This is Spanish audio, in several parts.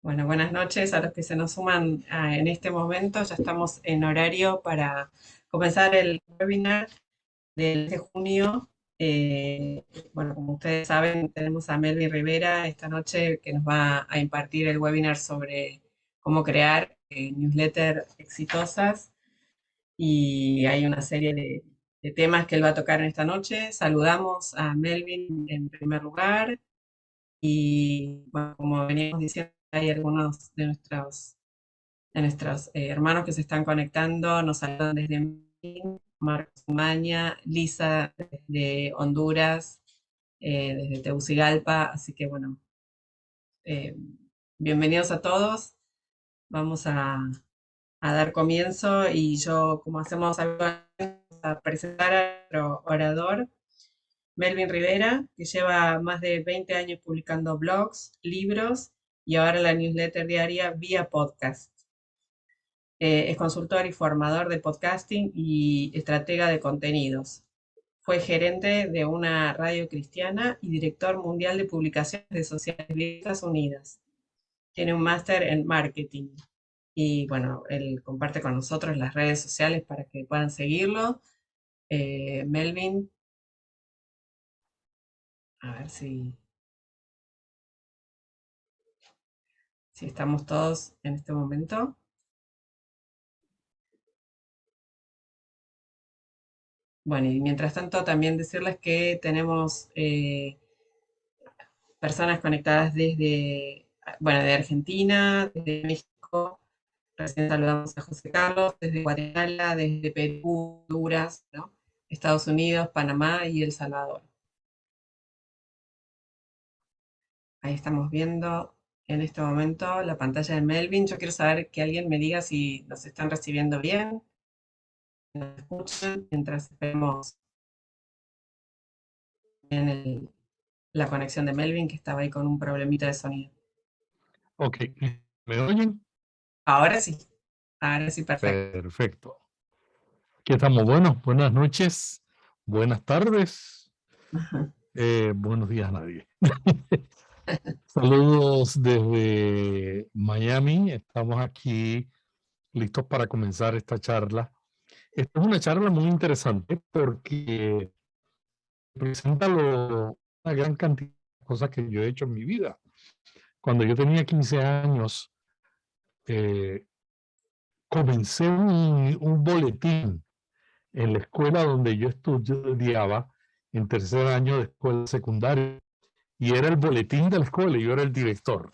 Bueno, buenas noches a los que se nos suman en este momento. Ya estamos en horario para comenzar el webinar del mes de junio. Bueno, como ustedes saben, tenemos a Melvin Rivera esta noche que nos va a impartir el webinar sobre cómo crear newsletters exitosas y hay una serie de temas que él va a tocar en esta noche. Saludamos a Melvin en primer lugar. Y bueno, como veníamos diciendo, hay algunos de nuestros hermanos que se están conectando. Nos saludan desde Medellín, Marcos Umaña, Lisa desde Honduras, desde Tegucigalpa. Así que bueno, eh, bienvenidos a todos. Vamos a dar comienzo y yo, como hacemos habitualmente, a presentar a nuestro orador. Melvin Rivera, que lleva más de 20 años publicando blogs, libros y ahora la newsletter diaria vía podcast. Es consultor y formador de podcasting y estratega de contenidos. Fue gerente de una radio cristiana y director mundial de publicaciones de Sociedades Bíblicas Unidas. Tiene un máster en marketing. Y bueno, él comparte con nosotros las redes sociales para que puedan seguirlo. Melvin, a ver si estamos todos en este momento. Bueno, y mientras tanto también decirles que tenemos personas conectadas desde, bueno, de Argentina, desde México. Recién saludamos a José Carlos, desde Guatemala, desde Perú, Honduras, ¿no? Estados Unidos, Panamá y El Salvador. Ahí estamos viendo en este momento la pantalla de Melvin. Yo quiero saber que alguien me diga si nos están recibiendo bien, nos escuchan, mientras esperemos en la conexión de Melvin, que estaba ahí con un problemita de sonido. Ok, ¿me oyen? Ahora sí, perfecto. Perfecto. Aquí estamos. Bueno, buenas noches, buenas tardes, buenos días a nadie. Saludos desde Miami. Estamos aquí listos para comenzar esta charla. Esta es una charla muy interesante porque presenta una gran cantidad de cosas que yo he hecho en mi vida. Cuando yo tenía 15 años, eh, comencé un boletín en la escuela donde yo estudiaba, en tercer año de escuela secundaria, y era el boletín de la escuela y yo era el director.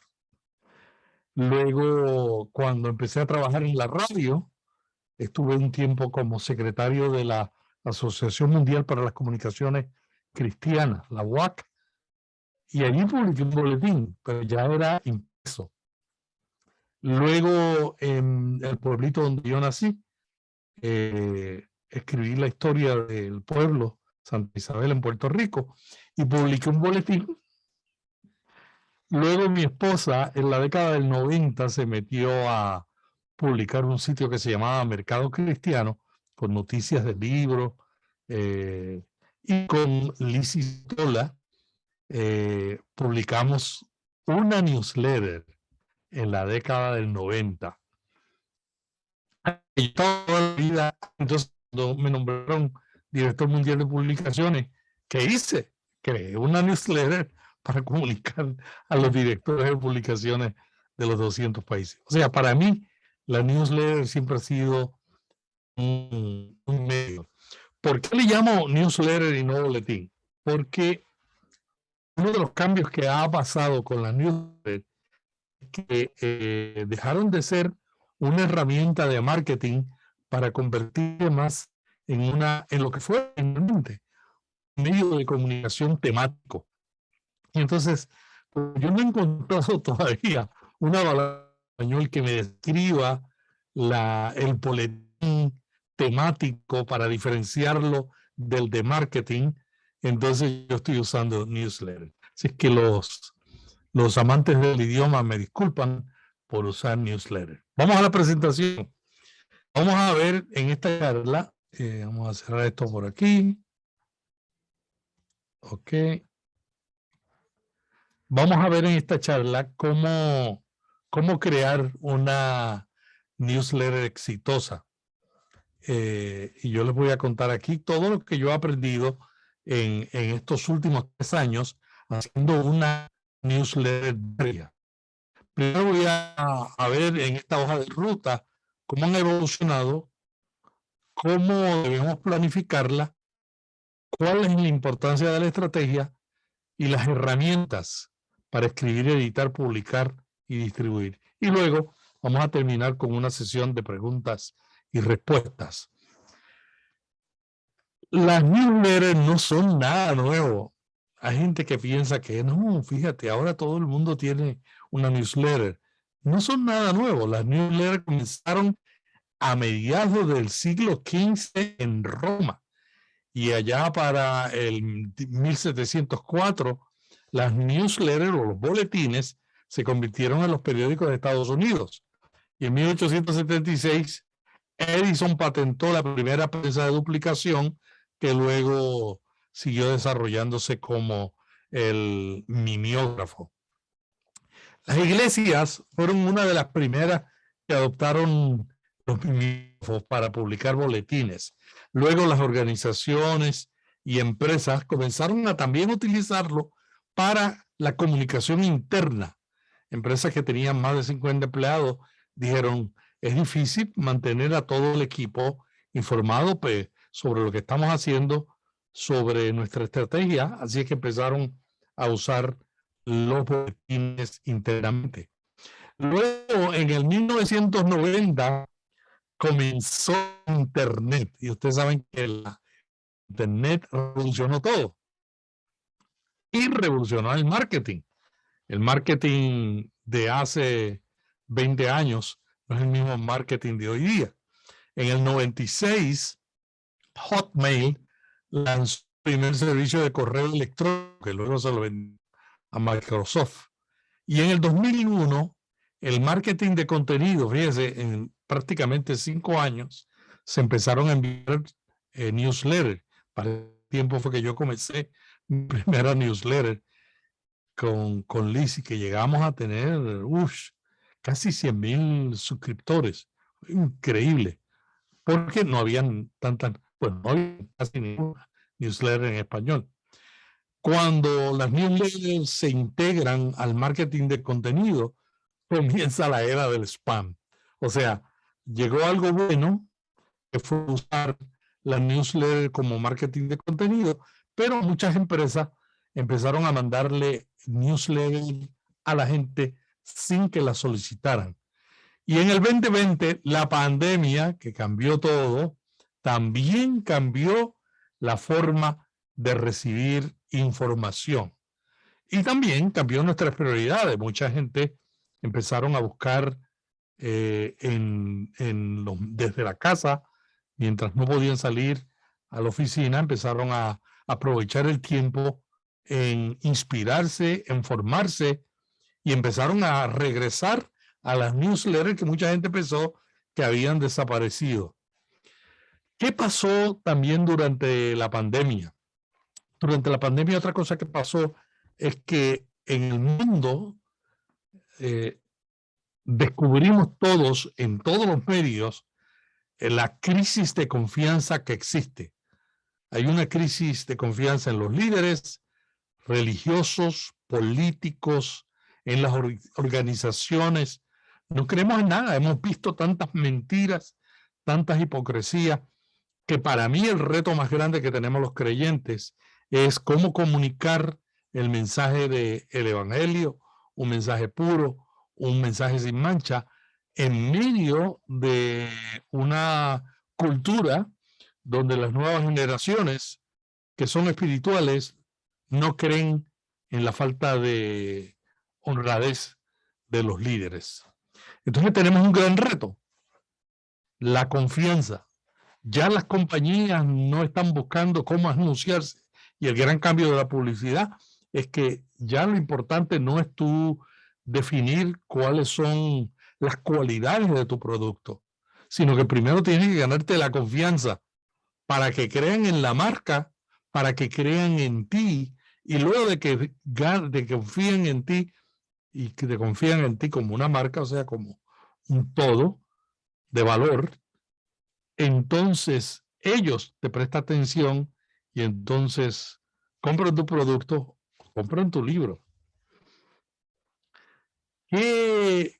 Luego, cuando empecé a trabajar en la radio, estuve un tiempo como secretario de la Asociación Mundial para las Comunicaciones Cristianas, la UAC, y allí publiqué un boletín, pero ya era impreso. Luego, en el pueblito donde yo nací, escribí la historia del pueblo Santa Isabel en Puerto Rico y publiqué un boletín. Luego mi esposa en la década del 90 se metió a publicar un sitio que se llamaba Mercado Cristiano con noticias de libros, y con Lizy Tola publicamos una newsletter en la década del 90. Y toda la vida, entonces, cuando me nombraron director mundial de publicaciones, ¿qué hice? Creé una newsletter para comunicar a los directores de publicaciones de los 200 países. O sea, para mí, la newsletter siempre ha sido un medio. ¿Por qué le llamo newsletter y no boletín? Porque uno de los cambios que ha pasado con la newsletter es que dejaron de ser una herramienta de marketing para convertirse más en lo que fue realmente un medio de comunicación temático. Y entonces, yo no he encontrado todavía una palabra en español que me describa el boletín temático para diferenciarlo del de marketing. Entonces, yo estoy usando newsletter. Así es que los amantes del idioma me disculpan por usar newsletter. Vamos a la presentación. Vamos a ver en esta charla, vamos a cerrar esto por aquí. Ok. Vamos a ver en esta charla cómo cómo crear una newsletter exitosa. Y yo les voy a contar aquí todo lo que yo he aprendido en estos últimos 3 años haciendo una newsletter diaria. Primero voy a ver en esta hoja de ruta cómo han evolucionado, cómo debemos planificarla, cuál es la importancia de la estrategia y las herramientas para escribir, editar, publicar y distribuir. Y luego vamos a terminar con una sesión de preguntas y respuestas. Las newsletters no son nada nuevo. Hay gente que piensa que no, fíjate, ahora todo el mundo tiene una newsletter. No son nada nuevo. Las newsletters comenzaron a mediados del siglo XV en Roma. Y allá para el 1704, las newsletters o los boletines se convirtieron en los periódicos de Estados Unidos. Y en 1876, Edison patentó la primera prensa de duplicación que luego siguió desarrollándose como el mimeógrafo. Las iglesias fueron una de las primeras que adoptaron los mimeógrafos para publicar boletines. Luego las organizaciones y empresas comenzaron a también utilizarlo para la comunicación interna. Empresas que tenían más de 50 empleados dijeron, es difícil mantener a todo el equipo informado sobre lo que estamos haciendo, sobre nuestra estrategia, así es que empezaron a usar los boletines internamente. Luego, en el 1990, comenzó Internet, y ustedes saben que la Internet revolucionó todo, y revolucionó el marketing. El marketing de hace 20 años no es el mismo marketing de hoy día. En el 96, Hotmail lanzó el primer servicio de correo electrónico, que luego se lo vendió a Microsoft. Y en el 2001, el marketing de contenido, fíjese, en prácticamente 5 años, se empezaron a enviar newsletters. Para el tiempo fue que yo comencé mi primera newsletter con Lizzie, que llegamos a tener casi 100,000 suscriptores. Increíble. Porque no habían tantas, pues no había casi ninguna newsletter en español. Cuando las newsletters se integran al marketing de contenido, comienza la era del spam. O sea, llegó algo bueno, que fue usar la newsletter como marketing de contenido, pero muchas empresas empezaron a mandarle newsletters a la gente sin que la solicitaran. Y en el 2020, la pandemia, que cambió todo, también cambió la forma de recibir información. Y también cambió nuestras prioridades. Mucha gente empezaron a buscar desde la casa, mientras no podían salir a la oficina, empezaron a aprovechar el tiempo en inspirarse, en formarse, y empezaron a regresar a las newsletters que mucha gente pensó que habían desaparecido. ¿Qué pasó también durante la pandemia? Durante la pandemia, otra cosa que pasó es que en el mundo descubrimos todos, en todos los medios, la crisis de confianza que existe. Hay una crisis de confianza en los líderes religiosos, políticos, en las organizaciones. No creemos en nada. Hemos visto tantas mentiras, tantas hipocresías, que para mí el reto más grande que tenemos los creyentes es cómo comunicar el mensaje del Evangelio, un mensaje puro, un mensaje sin mancha, en medio de una cultura donde las nuevas generaciones que son espirituales no creen en la falta de honradez de los líderes. Entonces tenemos un gran reto, la confianza. Ya las compañías no están buscando cómo anunciarse, y el gran cambio de la publicidad es que ya lo importante no es tú definir cuáles son las cualidades de tu producto, sino que primero tienes que ganarte la confianza para que crean en la marca, para que crean en ti, y luego de que confíen en ti, y que te confían en ti como una marca, o sea, como un todo de valor, entonces ellos te prestan atención y entonces compran tu producto, compran tu libro. ¿Qué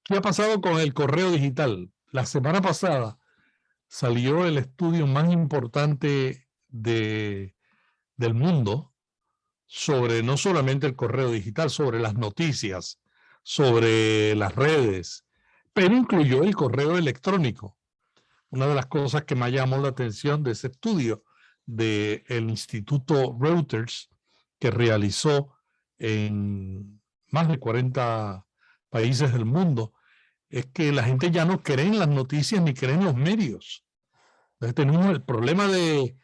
ha pasado con el correo digital? La semana pasada salió el estudio más importante del mundo sobre no solamente el correo digital, sobre las noticias, sobre las redes, pero incluyó el correo electrónico. Una de las cosas que más llamó la atención de ese estudio del Instituto Reuters, que realizó en más de 40 países del mundo, es que la gente ya no cree en las noticias ni cree en los medios. Entonces tenemos el problema de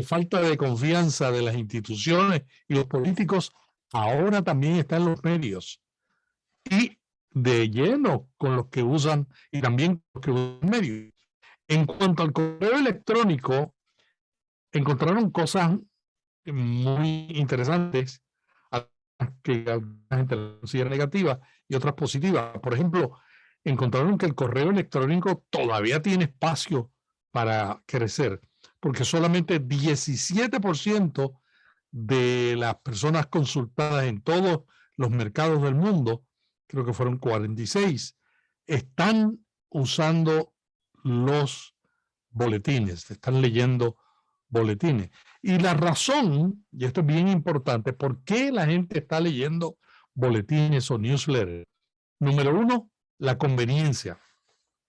falta de confianza de las instituciones y los políticos, ahora también está en los medios. Y de lleno con los que usan, y también los que usan medios. En cuanto al correo electrónico, encontraron cosas muy interesantes, que la gente considera negativas y otras positivas. Por ejemplo, encontraron que el correo electrónico todavía tiene espacio para crecer, porque solamente 17% de las personas consultadas en todos los mercados del mundo, creo que fueron 46, están usando los boletines, están leyendo boletines. Y la razón, y esto es bien importante, ¿por qué la gente está leyendo boletines o newsletters? Número uno, la conveniencia.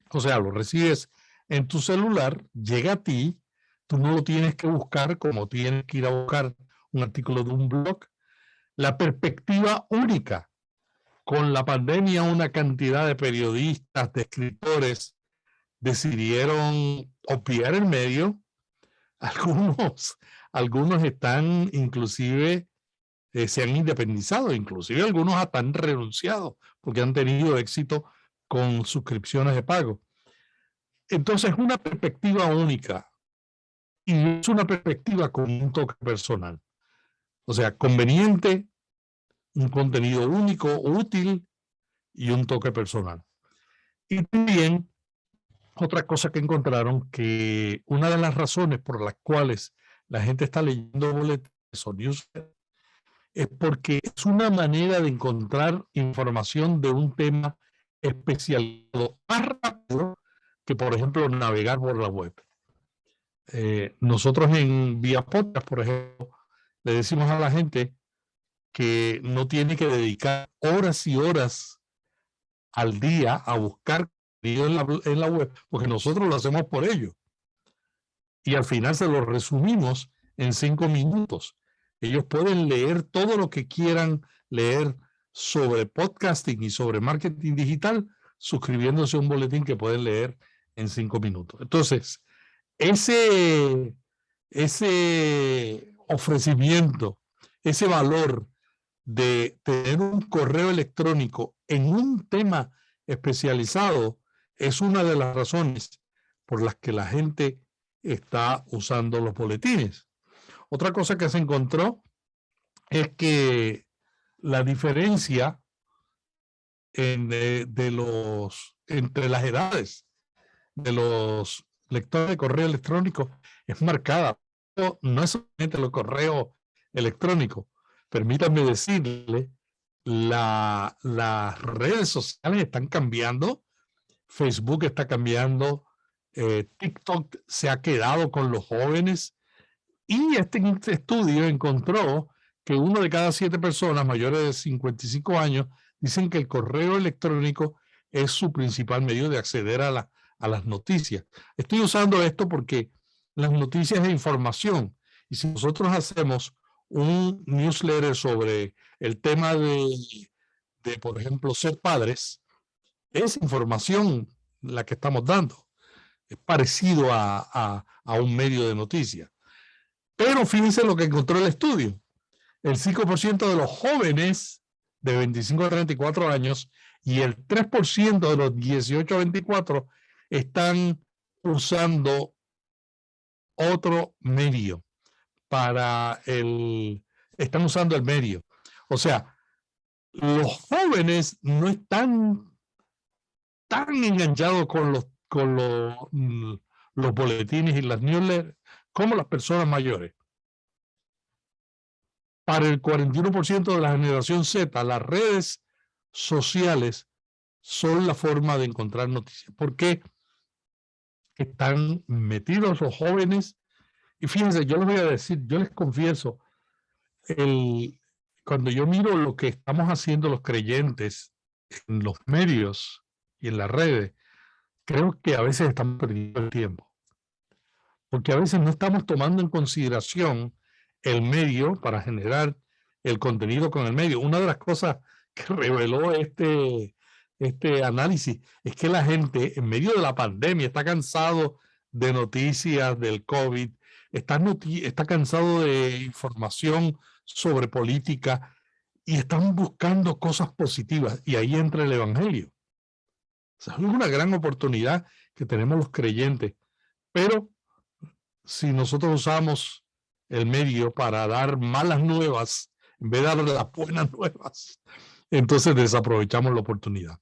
O sea, lo recibes en tu celular, llega a ti, tú no lo tienes que buscar como tienes que ir a buscar un artículo de un blog. La perspectiva única. Con la pandemia, una cantidad de periodistas, de escritores, decidieron obviar el medio. Algunos están inclusive, se han independizado, inclusive algunos hasta han renunciado porque han tenido éxito con suscripciones de pago. Entonces es una perspectiva única y es una perspectiva con un toque personal. O sea, conveniente, un contenido único, útil y un toque personal. Y también otra cosa que encontraron, que una de las razones por las cuales la gente está leyendo boletines o newsletters es porque es una manera de encontrar información de un tema especializado más rápido que, por ejemplo, navegar por la web. Nosotros en Vía Podcast, por ejemplo, le decimos a la gente que no tiene que dedicar horas y horas al día a buscar en la web, porque nosotros lo hacemos por ello. Y al final se lo resumimos en 5 minutos. Ellos pueden leer todo lo que quieran leer sobre podcasting y sobre marketing digital, suscribiéndose a un boletín que pueden leer en 5 minutos. Entonces, ese ofrecimiento, ese valor de tener un correo electrónico en un tema especializado es una de las razones por las que la gente está usando los boletines. Otra cosa que se encontró es que la diferencia entre las edades de los lectores de correo electrónico es marcada. No es solamente los correos electrónicos. Permítanme decirle, las redes sociales están cambiando, Facebook está cambiando, TikTok se ha quedado con los jóvenes, y este estudio encontró que 1 de cada 7 personas mayores de 55 años dicen que el correo electrónico es su principal medio de acceder a las noticias. Estoy usando esto porque las noticias de información, y si nosotros hacemos un newsletter sobre el tema de por ejemplo, ser padres, es información la que estamos dando. Es parecido a un medio de noticias. Pero fíjense lo que encontró el estudio. El 5% de los jóvenes de 25 a 34 años y el 3% de los 18 a 24 están usando otro medio están usando el medio. O sea, los jóvenes no están tan enganchados con los boletines y las newsletters como las personas mayores. Para el 41% de la generación Z, las redes sociales son la forma de encontrar noticias. ¿Por qué? Están metidos los jóvenes. Y fíjense, yo les voy a decir, yo les confieso, cuando yo miro lo que estamos haciendo los creyentes en los medios y en las redes, creo que a veces estamos perdiendo el tiempo. Porque a veces no estamos tomando en consideración el medio para generar el contenido con el medio. Una de las cosas que reveló este análisis es que la gente en medio de la pandemia está cansado de noticias del COVID, está cansado de información sobre política y están buscando cosas positivas, y ahí entra el evangelio. O sea, es una gran oportunidad que tenemos los creyentes, pero si nosotros usamos el medio para dar malas nuevas, en vez de dar las buenas nuevas, entonces desaprovechamos la oportunidad.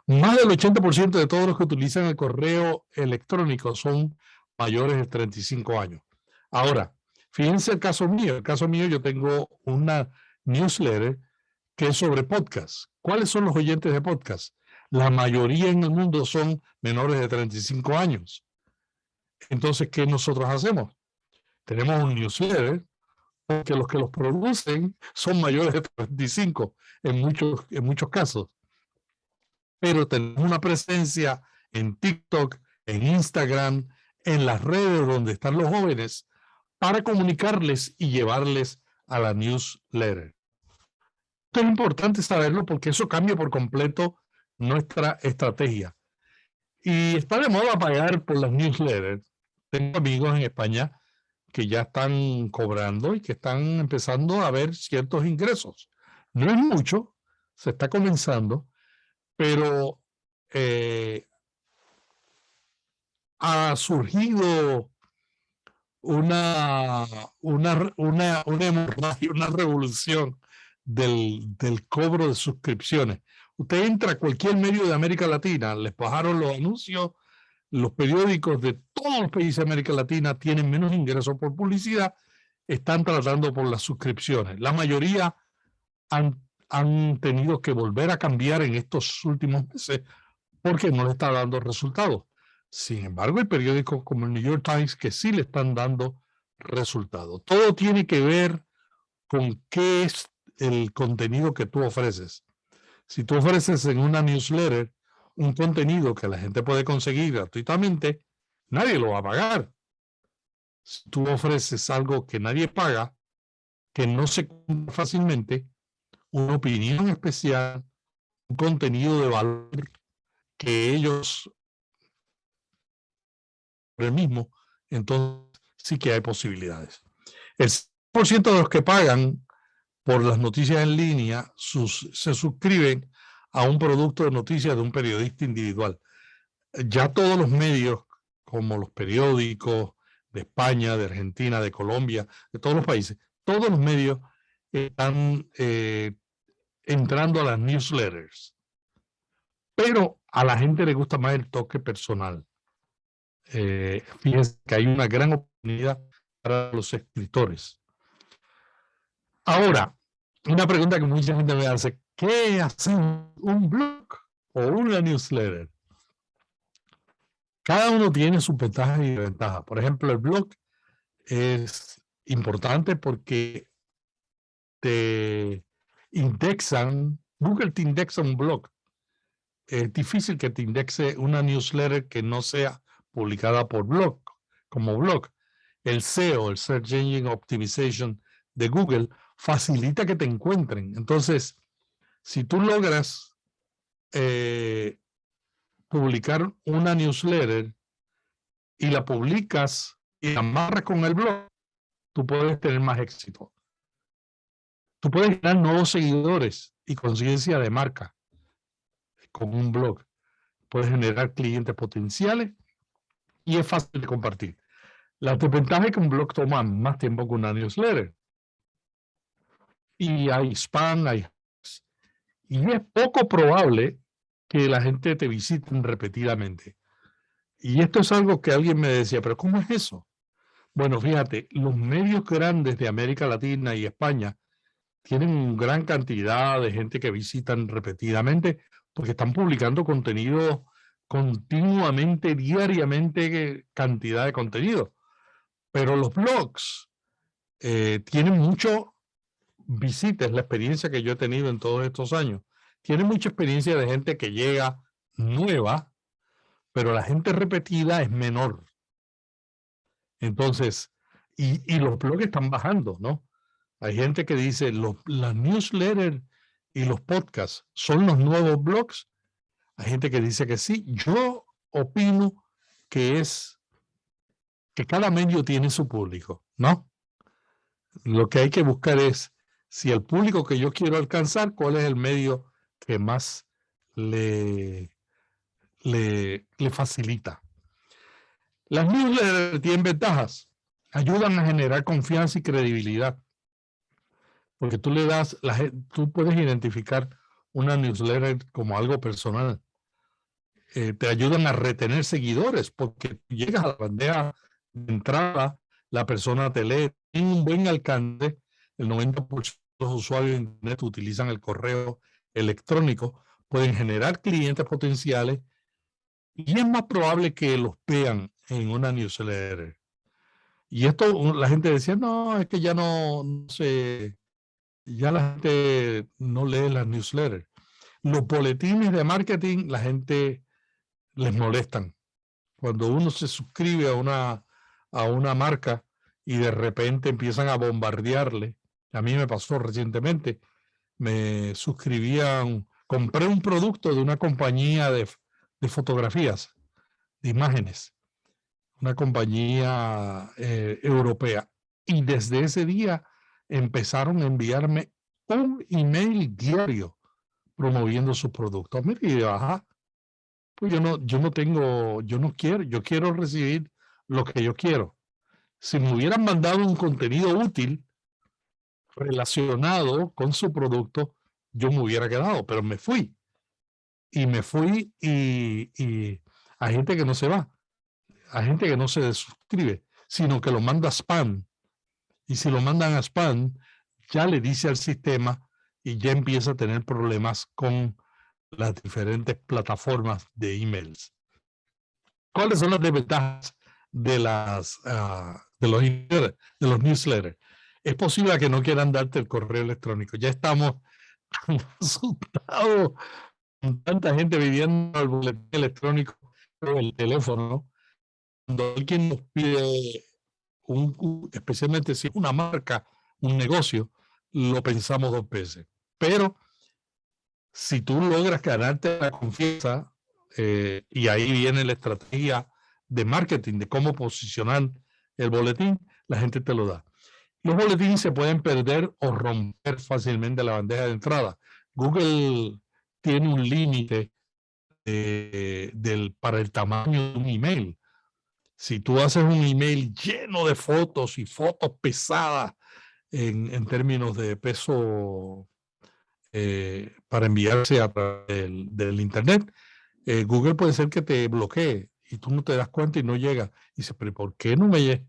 Más del 80% de todos los que utilizan el correo electrónico son mayores de 35 años. Ahora, fíjense el caso mío. El caso mío, yo tengo una newsletter que es sobre podcast. ¿Cuáles son los oyentes de podcast? La mayoría en el mundo son menores de 35 años. Entonces, ¿qué nosotros hacemos? Tenemos un newsletter porque los que los producen son mayores de 35 en muchos casos. Pero tenemos una presencia en TikTok, en Instagram, en las redes donde están los jóvenes para comunicarles y llevarles a la newsletter. Esto es importante saberlo porque eso cambia por completo nuestra estrategia. Y está de moda pagar por las newsletters. Tengo amigos en España que ya están cobrando y que están empezando a ver ciertos ingresos. No es mucho, se está comenzando, pero ha surgido una hemorragia, una revolución del cobro de suscripciones. Usted entra a cualquier medio de América Latina, les bajaron los anuncios, los periódicos de todos los países de América Latina tienen menos ingresos por publicidad, están tratando por las suscripciones. La mayoría han tenido que volver a cambiar en estos últimos meses porque no le está dando resultados. Sin embargo, hay periódicos como el New York Times que sí le están dando resultados. Todo tiene que ver con qué es el contenido que tú ofreces. Si tú ofreces en una newsletter un contenido que la gente puede conseguir gratuitamente, nadie lo va a pagar. Si tú ofreces algo que nadie paga, que no se compra fácilmente, una opinión especial, un contenido de valor que ellos el mismo, entonces sí que hay posibilidades. El 100% de los que pagan por las noticias en línea se suscriben a un producto de noticias de un periodista individual. Ya todos los medios, como los periódicos de España, de Argentina, de Colombia, de todos los países, todos los medios están entrando a las newsletters. Pero a la gente le gusta más el toque personal. Fíjense que hay una gran oportunidad para los escritores. Ahora, una pregunta que mucha gente me hace: ¿qué hace un blog o una newsletter? Cada uno tiene sus ventajas y desventajas. Por ejemplo, el blog es importante porque te indexan, Google te indexa un blog. Es difícil que te indexe una newsletter que no sea publicada por blog, como blog. El SEO, el Search Engine Optimization de Google, facilita que te encuentren. Entonces, si tú logras publicar una newsletter y la publicas y la amarras con el blog, tú puedes tener más éxito. Tú puedes ganar nuevos seguidores y conciencia de marca con un blog. Puedes generar clientes potenciales y es fácil de compartir. La desventaja es que un blog toma más tiempo que una newsletter. Y hay spam, hay Y es poco probable que la gente te visite repetidamente. Y esto es algo que alguien me decía, pero ¿cómo es eso? Bueno, fíjate, los medios grandes de América Latina y España tienen gran cantidad de gente que visitan repetidamente porque están publicando contenido continuamente, diariamente, cantidad de contenido. Pero los blogs tienen mucho visitas, la experiencia que yo he tenido en todos estos años. Tiene mucha experiencia de gente que llega nueva, pero la gente repetida es menor. Entonces, y los blogs están bajando, ¿no? Hay gente que dice, las newsletters y los podcasts son los nuevos blogs. Hay gente que dice que sí. Yo opino que cada medio tiene su público, ¿no? Lo que hay que buscar es si el público que yo quiero alcanzar, cuál es el medio que más le facilita. Las newsletters tienen ventajas, ayudan a generar confianza y credibilidad, porque tú le das, tú puedes identificar una newsletter como algo personal. Te ayudan a retener seguidores, porque llegas a la bandeja de entrada, la persona te lee, tiene un buen alcance, el 90% de los usuarios de Internet utilizan el correo electrónico, pueden generar clientes potenciales y es más probable que los vean en una newsletter. Y esto la gente decía, no, es que ya no sé, ya la gente no lee las newsletters. Los boletines de marketing, la gente les molestan. Cuando uno se suscribe a una marca y de repente empiezan a bombardearle, a mí me pasó recientemente, me suscribían, compré un producto de una compañía de fotografías, de imágenes, una compañía europea, y desde ese día empezaron a enviarme un email diario promoviendo sus productos. Mire, y ajá, pues yo no quiero, yo quiero recibir lo que yo quiero. Si me hubieran mandado un contenido útil relacionado con su producto, yo me hubiera quedado, pero me fui. Y me fui y hay gente que no se va, hay gente que no se suscribe, sino que lo manda a spam. Y si lo mandan a spam, ya le dice al sistema y ya empieza a tener problemas con las diferentes plataformas de emails. ¿Cuáles son las desventajas de los newsletters? Es posible que no quieran darte el correo electrónico. Ya estamos asustados con tanta gente viviendo el boletín electrónico o el teléfono. Cuando alguien nos pide, especialmente si es una marca, un negocio, lo pensamos 2 veces. Pero si tú logras ganarte la confianza, y ahí viene la estrategia de marketing, de cómo posicionar el boletín, la gente te lo da. Los boletines se pueden perder o romper fácilmente la bandeja de entrada. Google tiene un límite para el tamaño de un email. Si tú haces un email lleno de fotos y fotos pesadas en términos de peso para enviarse a través del Internet, Google puede ser que te bloquee y tú no te das cuenta y no llega. Y dices, pero ¿por qué no me llega?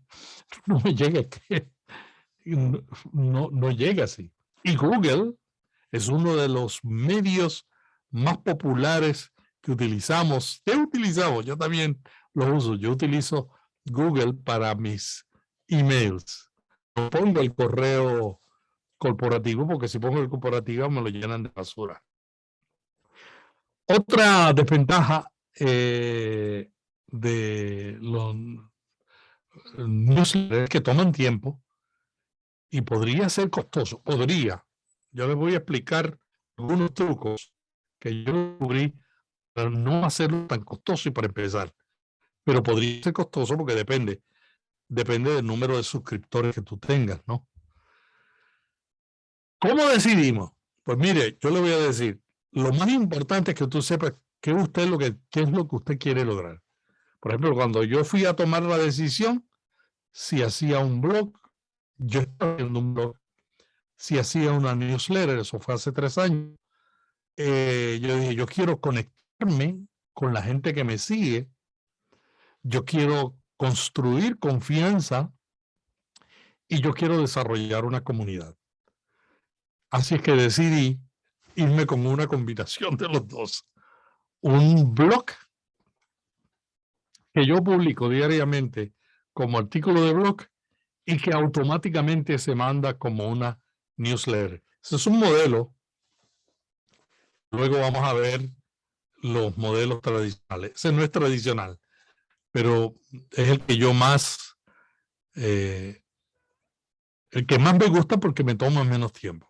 No llega así. Y Google es uno de los medios más populares que utilizamos. Yo también lo uso. Yo utilizo Google para mis emails. No pongo el correo corporativo porque si pongo el corporativo me lo llenan de basura. Otra desventaja de los newsletters que toman tiempo y podría ser costoso. Yo les voy a explicar algunos trucos que yo descubrí para no hacerlo tan costoso y para empezar. Pero podría ser costoso porque depende del número de suscriptores que tú tengas, ¿no? ¿Cómo decidimos? Pues mire, yo le voy a decir, lo más importante es que tú sepas qué es lo que usted quiere lograr. Por ejemplo, cuando yo fui a tomar la decisión, si hacía un blog, yo estaba haciendo un blog. Si hacía una newsletter, eso fue hace 3 años, yo dije, yo quiero conectarme con la gente que me sigue, yo quiero construir confianza y yo quiero desarrollar una comunidad. Así es que decidí irme con una combinación de los dos. Un blog que yo publico diariamente como artículo de blog y que automáticamente se manda como una newsletter. Ese es un modelo. Luego vamos a ver los modelos tradicionales. Ese no es tradicional, pero es el que yo más, el que más me gusta porque me toma menos tiempo.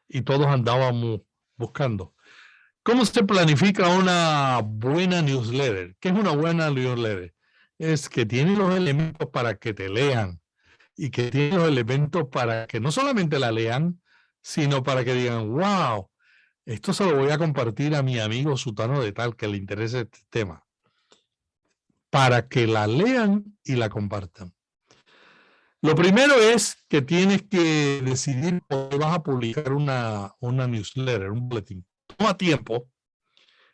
Y todos andábamos buscando. ¿Cómo se planifica una buena newsletter? ¿Qué es una buena newsletter? Es que tiene los elementos para que te lean y que tiene los elementos para que no solamente la lean, sino para que digan, wow, esto se lo voy a compartir a mi amigo sutano de tal que le interese este tema. Para que la lean y la compartan. Lo primero es que tienes que decidir por qué vas a publicar una newsletter, un boletín. Toma tiempo.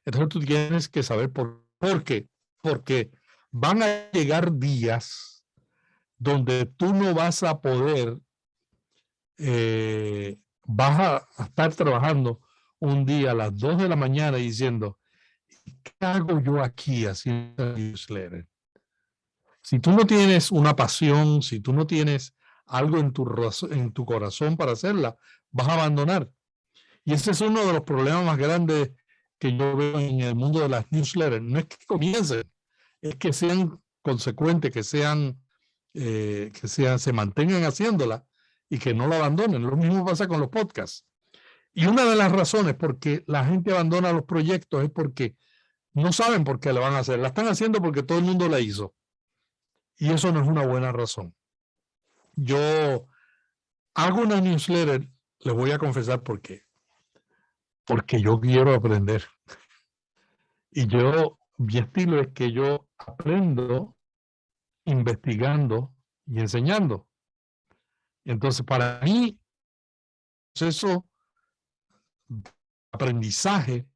Entonces tú tienes que saber por qué. Porque van a llegar días donde tú no vas a poder, vas a estar trabajando un día a las 2 de la mañana diciendo, ¿qué hago yo aquí haciendo newsletter? Si tú no tienes una pasión, si tú no tienes algo en tu corazón para hacerla, vas a abandonar. Y ese es uno de los problemas más grandes que yo veo en el mundo de las newsletters. No es que comiencen, es que sean consecuentes, que se mantengan haciéndola y que no la abandonen. Lo mismo pasa con los podcasts. Y una de las razones por qué la gente abandona los proyectos es porque no saben por qué la van a hacer. La están haciendo porque todo el mundo la hizo. Y eso no es una buena razón. Yo hago una newsletter, les voy a confesar por qué. Porque yo quiero aprender. Y mi estilo es que yo aprendo investigando y enseñando. Entonces, para mí, proceso de aprendizaje,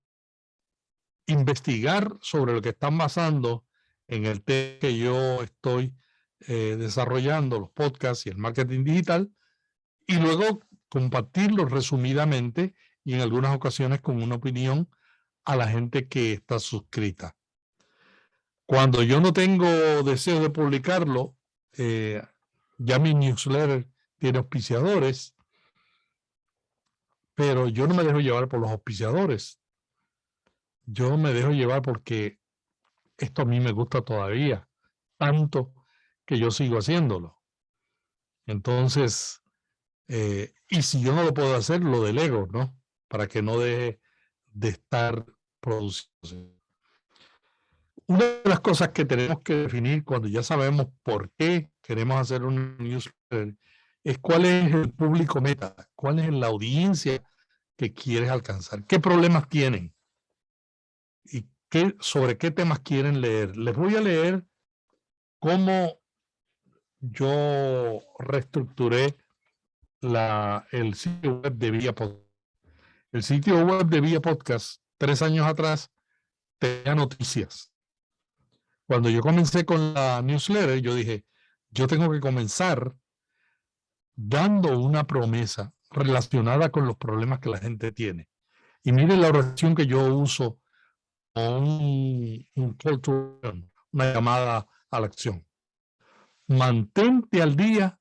investigar sobre lo que están pasando en el tema que yo estoy desarrollando, los podcasts y el marketing digital, y luego compartirlo resumidamente y en algunas ocasiones con una opinión a la gente que está suscrita. Cuando yo no tengo deseo de publicarlo, ya mi newsletter tiene auspiciadores, pero yo no me dejo llevar por los auspiciadores. Yo me dejo llevar porque esto a mí me gusta todavía, tanto que yo sigo haciéndolo. Entonces, y si yo no lo puedo hacer, lo delego, ¿no? Para que no deje de estar produciendo. Una de las cosas que tenemos que definir cuando ya sabemos por qué queremos hacer un newsletter es cuál es el público meta, cuál es la audiencia que quieres alcanzar, qué problemas tienen y sobre qué temas quieren leer. Les voy a leer cómo yo reestructuré el sitio web de Vía Podcast. El sitio web de Vía Podcast, 3 años atrás, tenía noticias. Cuando yo comencé con la newsletter, yo dije, yo tengo que comenzar dando una promesa relacionada con los problemas que la gente tiene. Y miren la oración que yo uso con un call to action, una llamada a la acción. Mantente al día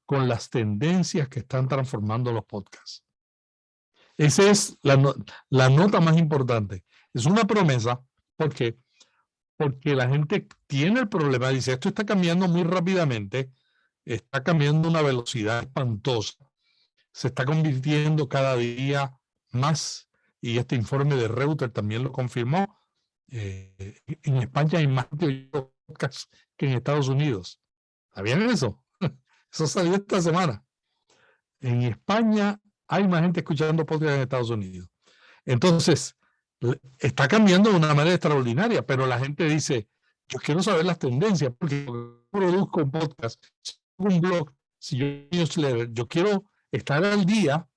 con las tendencias que están transformando los podcasts. Esa es la nota más importante. Es una promesa porque la gente tiene el problema, dice, esto está cambiando muy rápidamente, está cambiando a una velocidad espantosa, se está convirtiendo cada día más, y este informe de Reuters también lo confirmó. En España hay más podcasts que en Estados Unidos. ¿Sabían eso? Eso salió esta semana. En España hay más gente escuchando podcasts en Estados Unidos. Entonces, está cambiando de una manera extraordinaria, pero la gente dice, yo quiero saber las tendencias, porque yo produzco un podcast, un blog, si yo newsletter, yo quiero estar al día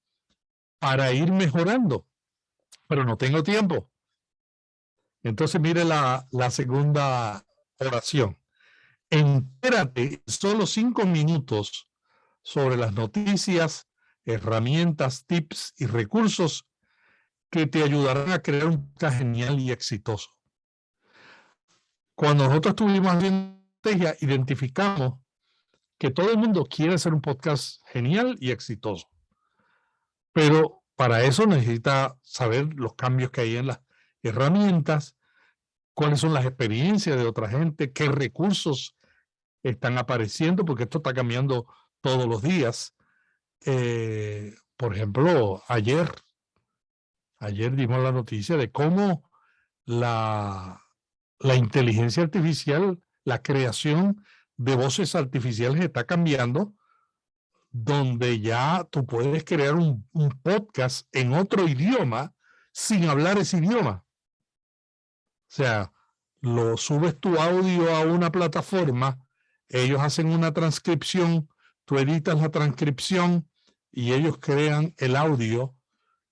para ir mejorando. pero no tengo tiempo. Entonces mire la segunda oración. Entérate solo 5 minutos sobre las noticias, herramientas, tips y recursos que te ayudarán a crear un podcast genial y exitoso. Cuando nosotros estuvimos haciendo estrategia, identificamos que todo el mundo quiere hacer un podcast genial y exitoso. Pero para eso necesita saber los cambios que hay en las herramientas, cuáles son las experiencias de otra gente, qué recursos están apareciendo, porque esto está cambiando todos los días. Por ejemplo, ayer dimos la noticia de cómo la inteligencia artificial, la creación de voces artificiales está cambiando, donde ya tú puedes crear un podcast en otro idioma sin hablar ese idioma. O sea, lo subes tu audio a una plataforma, ellos hacen una transcripción, tú editas la transcripción y ellos crean el audio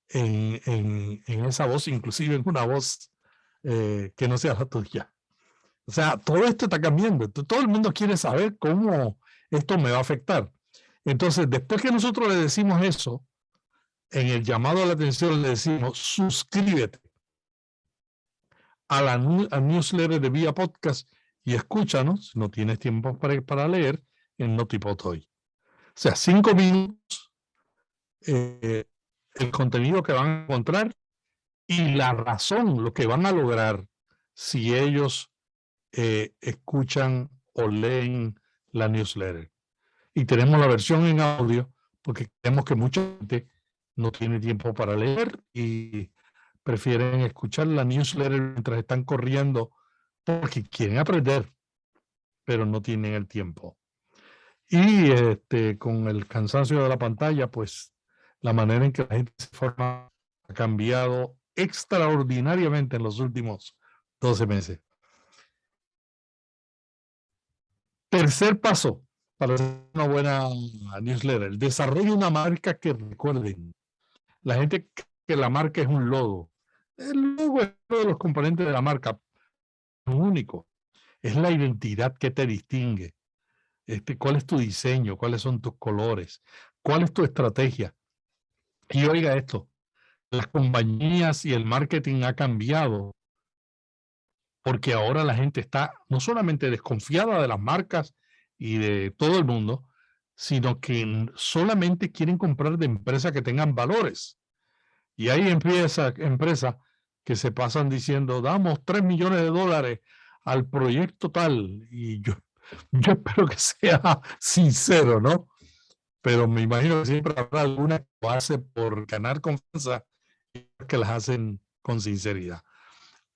en esa voz, inclusive en una voz que no sea la tuya. O sea, todo esto está cambiando. Todo el mundo quiere saber cómo esto me va a afectar. Entonces, después que nosotros le decimos eso, en el llamado a la atención le decimos, suscríbete a la newsletter de Vía Podcast y escúchanos, si no tienes tiempo para leer, en Notipod hoy. O sea, 5 minutos, el contenido que van a encontrar y la razón, lo que van a lograr si ellos escuchan o leen la newsletter. Y tenemos la versión en audio porque creemos que mucha gente no tiene tiempo para leer y prefieren escuchar la newsletter mientras están corriendo porque quieren aprender, pero no tienen el tiempo. Y con el cansancio de la pantalla, pues la manera en que la gente se forma ha cambiado extraordinariamente en los últimos 12 meses. Tercer paso para hacer una buena newsletter: el desarrollo de una marca que recuerden. La gente cree que la marca es un logo. El logo es uno de los componentes de la marca, no único. Es la identidad que te distingue. ¿Cuál es tu diseño? ¿Cuáles son tus colores? ¿Cuál es tu estrategia? Y oiga esto, las compañías y el marketing ha cambiado porque ahora la gente está no solamente desconfiada de las marcas y de todo el mundo, sino que solamente quieren comprar de empresas que tengan valores. Y hay empresas que se pasan diciendo, damos $3 millones al proyecto tal. Y yo espero que sea sincero, ¿no? Pero me imagino que siempre habrá alguna que lo hace por ganar confianza y que las hacen con sinceridad.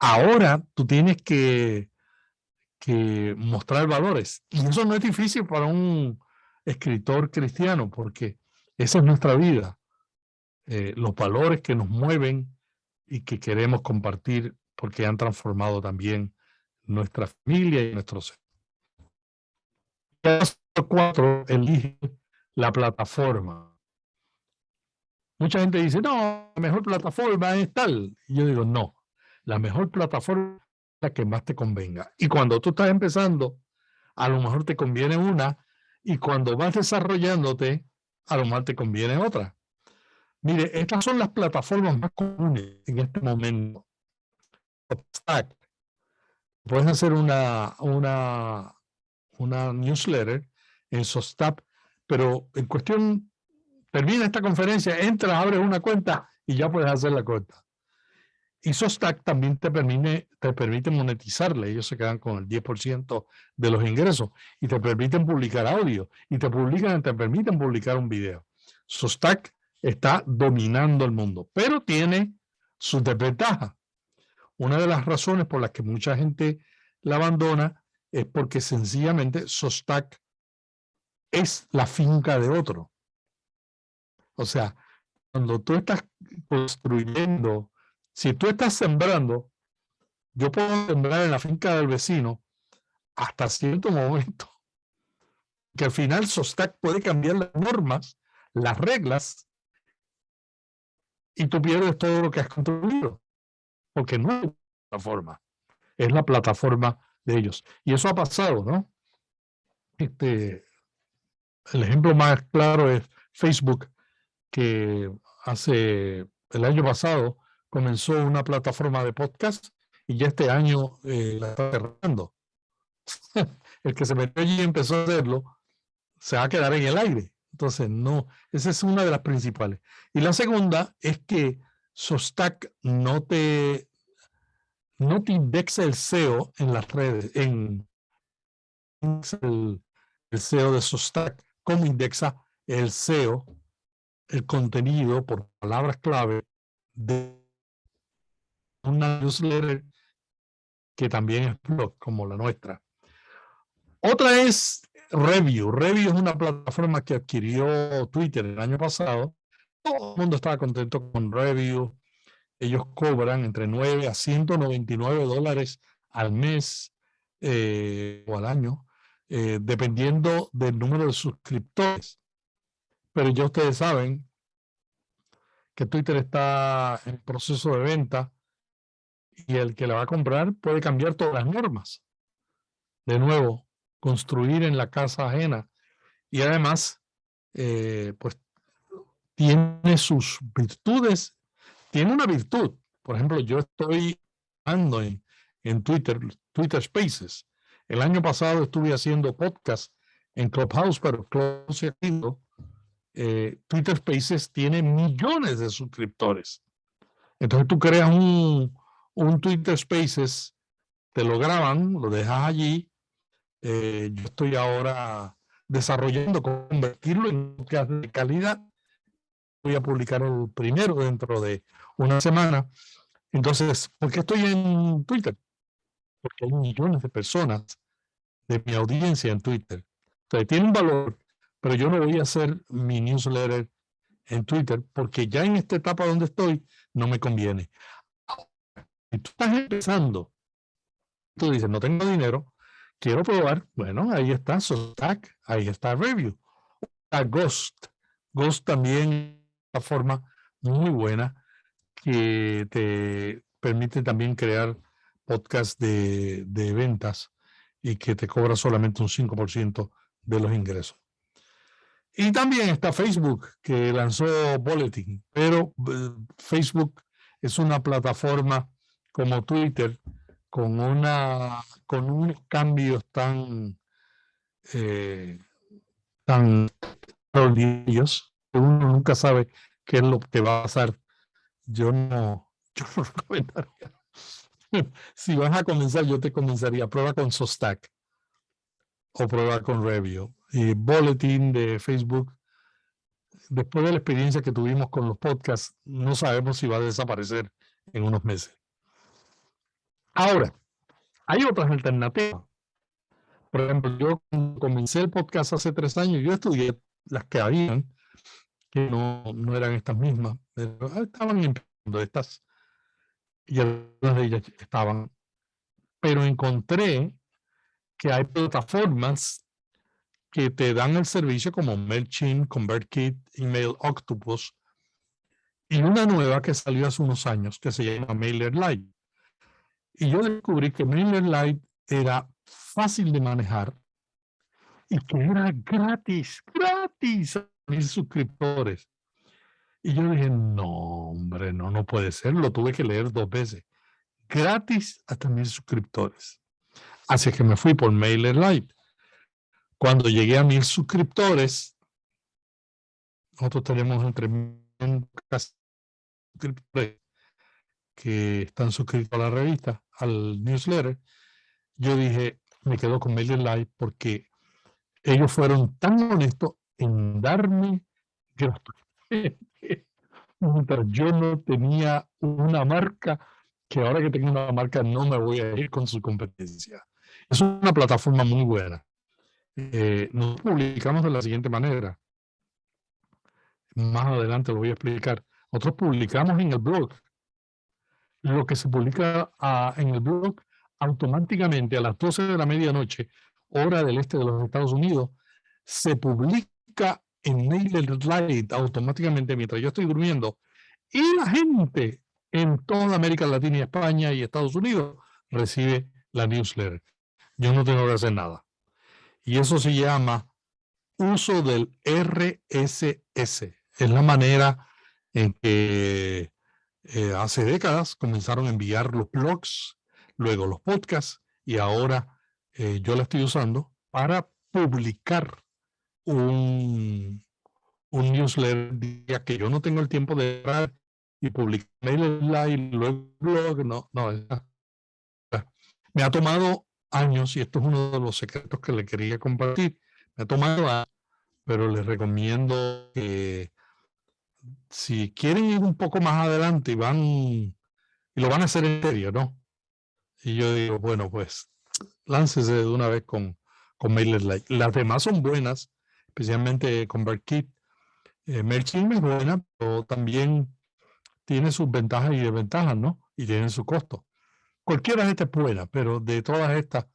Ahora tú tienes que mostrar valores. Y eso no es difícil para un escritor cristiano, porque esa es nuestra vida. Los valores que nos mueven y que queremos compartir porque han transformado también nuestra familia y nuestro ser. Paso 4, elige la plataforma. Mucha gente dice, no, la mejor plataforma es tal. Y yo digo, no, la mejor plataforma es la que más te convenga. Y cuando tú estás empezando, a lo mejor te conviene una, y cuando vas desarrollándote, a lo mejor te conviene otra. Mire, estas son las plataformas más comunes en este momento. Substack. Puedes hacer una newsletter en Substack, pero en cuestión, termina esta conferencia, entras, abres una cuenta y ya puedes hacer la cuenta. Y Substack también te permite monetizarla. Ellos se quedan con el 10% de los ingresos y te permiten publicar audio y te permiten publicar un video. Substack está dominando el mundo, pero tiene sus desventajas. Una de las razones por las que mucha gente la abandona es porque sencillamente Substack es la finca de otro. O sea, cuando tú estás construyendo, si tú estás sembrando, yo puedo sembrar en la finca del vecino hasta cierto momento, que al final Substack puede cambiar las normas, las reglas, y tú pierdes todo lo que has construido, porque no es plataforma, es la plataforma de ellos. Y eso ha pasado, ¿no? El ejemplo más claro es Facebook, que el año pasado comenzó una plataforma de podcast y ya este año la está cerrando. El que se metió allí y empezó a hacerlo se va a quedar en el aire. Entonces, no, esa es una de las principales. Y la segunda es que Substack no te indexa el SEO en las redes, el SEO de Substack, como indexa el SEO, el contenido por palabras clave de una newsletter que también es blog, como la nuestra. Otra es Review. Review es una plataforma que adquirió Twitter el año pasado. Todo el mundo estaba contento con Review. Ellos cobran entre 9 a $199 al mes o al año, dependiendo del número de suscriptores. Pero ya ustedes saben que Twitter está en proceso de venta y el que la va a comprar puede cambiar todas las normas. De nuevo, construir en la casa ajena. Y además, pues tiene sus virtudes. Tiene una virtud. Por ejemplo, yo estoy ando en Twitter Spaces. El año pasado estuve haciendo podcast en Clubhouse, pero Clubhouse se ha ido. Twitter Spaces tiene millones de suscriptores. Entonces tú creas un Twitter Spaces, te lo graban, lo dejas allí. Yo estoy ahora desarrollando, convertirlo en podcast de calidad. Voy a publicar el primero dentro de una semana. Entonces, ¿por qué estoy en Twitter? Porque hay millones de personas de mi audiencia en Twitter. Entonces, tiene un valor, pero yo no voy a hacer mi newsletter en Twitter porque ya en esta etapa donde estoy no me conviene. Si tú estás empezando, tú dices, no tengo dinero, quiero probar, bueno, ahí está Substack, ahí está Review. Está Ghost. Ghost también es una forma muy buena que te permite también crear podcasts de ventas y que te cobra solamente un 5% de los ingresos. Y también está Facebook, que lanzó Bulletin, pero Facebook es una plataforma como Twitter con unos cambios tan extraordinarios que uno nunca sabe qué es lo que va a pasar. Yo no recomendaría. Si vas a comenzar, yo te comenzaría, prueba con Substack o prueba con Review. Y Bulletin de Facebook, después de la experiencia que tuvimos con los podcasts, no sabemos si va a desaparecer en unos meses. Ahora, hay otras alternativas. Por ejemplo, yo cuando comencé el podcast hace 3 años, yo estudié las que habían, que no eran estas mismas, pero estaban empezando estas, y algunas de ellas estaban. Pero encontré que hay plataformas que te dan el servicio como MailChimp, ConvertKit, Email Octopus, y una nueva que salió hace unos años que se llama MailerLite. Y yo descubrí que MailerLite era fácil de manejar y que era gratis a mis suscriptores. Y yo dije, no, hombre, no puede ser. Lo tuve que leer 2 veces. Gratis hasta 1000 suscriptores. Así que me fui por MailerLite. Cuando llegué a 1000 suscriptores, nosotros tenemos entre 100 suscriptores que están suscritos a la revista, al newsletter. Yo dije, me quedo con MailerLite porque ellos fueron tan honestos en darme gratuitamente mientras yo no tenía una marca, que ahora que tengo una marca no me voy a ir con su competencia. Es una plataforma muy buena. Nos publicamos de la siguiente manera. Más adelante lo voy a explicar. Nosotros publicamos en el blog. Lo que se publica en el blog automáticamente a las 12 de la medianoche, hora del este de los Estados Unidos, se publica en MailerLite automáticamente mientras yo estoy durmiendo Y la gente en toda América Latina y España y Estados Unidos recibe la newsletter. Yo no tengo que hacer nada. Y eso se llama uso del RSS. Es la manera en que hace décadas comenzaron a enviar los blogs, luego los podcasts, y ahora yo la estoy usando para publicar un newsletter ya que yo no tengo el tiempo de entrar y publicar y luego blog. No, me ha tomado años, y esto es uno de los secretos que le quería compartir. Me ha tomado años, pero les recomiendo que si quieren ir un poco más adelante y lo van a hacer en serio, ¿no? Y yo digo, bueno, pues láncese de una vez con MailerLite. Las demás son buenas, especialmente ConvertKit. MailChimp es buena, pero también tiene sus ventajas y desventajas, ¿no? Y tiene su costo. Cualquiera de estas es buena, pero de todas estas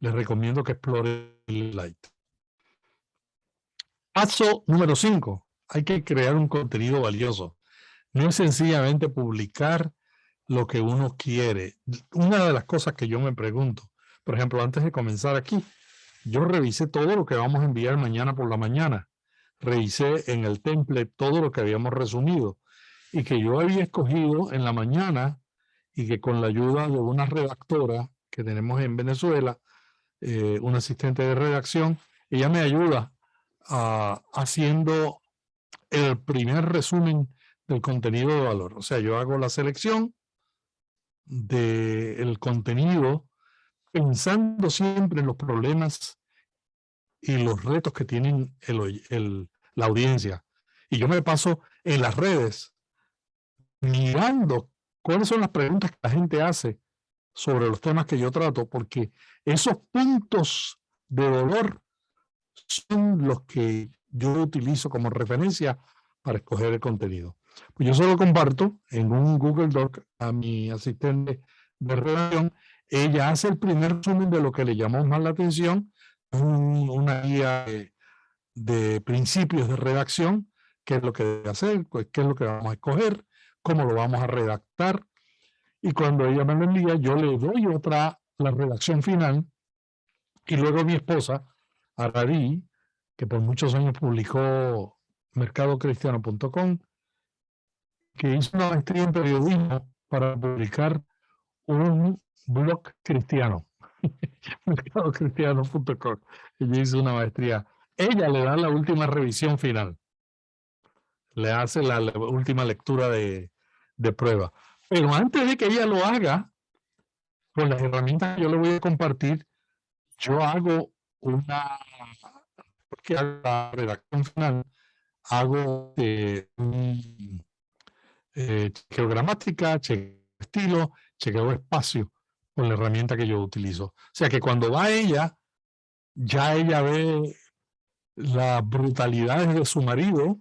les recomiendo que exploren MailerLite. Paso número 5. Hay que crear un contenido valioso. No es sencillamente publicar lo que uno quiere. Una de las cosas que yo me pregunto, por ejemplo, antes de comenzar aquí, yo revisé todo lo que vamos a enviar mañana por la mañana. Revisé en el template todo lo que habíamos resumido y que yo había escogido en la mañana, y que con la ayuda de una redactora que tenemos en Venezuela, un asistente de redacción, ella me ayuda haciendo el primer resumen del contenido de valor. O sea, yo hago la selección del contenido pensando siempre en los problemas y los retos que tienen la audiencia. Y yo me paso en las redes mirando cuáles son las preguntas que la gente hace sobre los temas que yo trato, porque esos puntos de dolor son los que yo utilizo como referencia para escoger el contenido. Pues yo se lo comparto en un Google Doc a mi asistente de redacción. Ella hace el primer resumen de lo que le llamó más la atención, una guía de principios de redacción, qué es lo que debe hacer, qué es lo que vamos a escoger, cómo lo vamos a redactar. Y cuando ella me lo envía, yo le doy la redacción final, y luego mi esposa, Aradi, que por muchos años publicó mercadocristiano.com, que hizo una maestría en periodismo para publicar un blog cristiano, mercadocristiano.com. Ella hizo una maestría. Ella le da la última revisión final, le hace la última lectura de prueba. Pero antes de que ella lo haga, con las herramientas que yo le voy a compartir, yo hago porque hago la redacción final, hago chequeo gramática, chequeo estilo, chequeo espacio con la herramienta que yo utilizo. O sea que cuando va ella, ya ella ve las brutalidades de su marido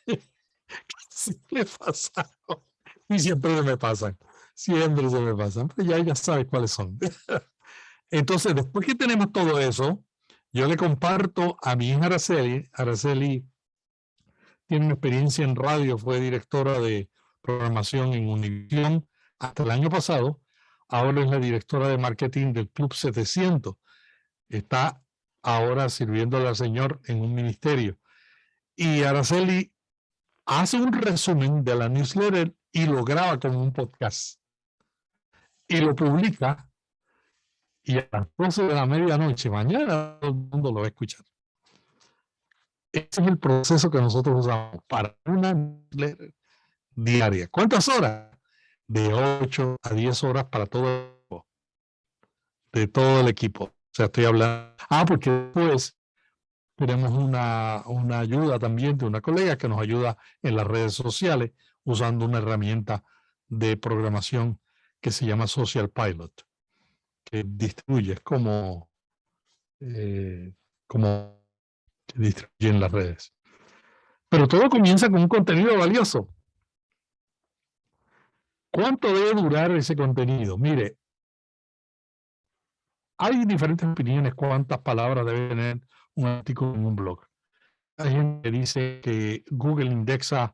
que sí le pasaron. Y siempre se me pasan. Siempre se me pasan. Pero ya ella sabe cuáles son. Entonces, después que tenemos todo eso, yo le comparto a mi hija Araceli. Araceli tiene una experiencia en radio, fue directora de programación en Univisión hasta el año pasado. Ahora es la directora de marketing del Club 700. Está ahora sirviéndole al Señor en un ministerio. Y Araceli hace un resumen de la newsletter y lo graba como un podcast. Y lo publica, y a las 12 de la medianoche, mañana, todo el mundo lo va a escuchar. Ese es el proceso que nosotros usamos para una newsletter diaria. ¿Cuántas horas? De 8 a 10 horas para de todo el equipo. O sea, estoy hablando. Porque después tenemos una ayuda también de una colega que nos ayuda en las redes sociales usando una herramienta de programación que se llama Social Pilot, que distribuye, como que distribuye en las redes. Pero todo comienza con un contenido valioso. ¿Cuánto debe durar ese contenido? Mire, hay diferentes opiniones cuántas palabras debe tener un artículo en un blog. Hay gente que dice que Google indexa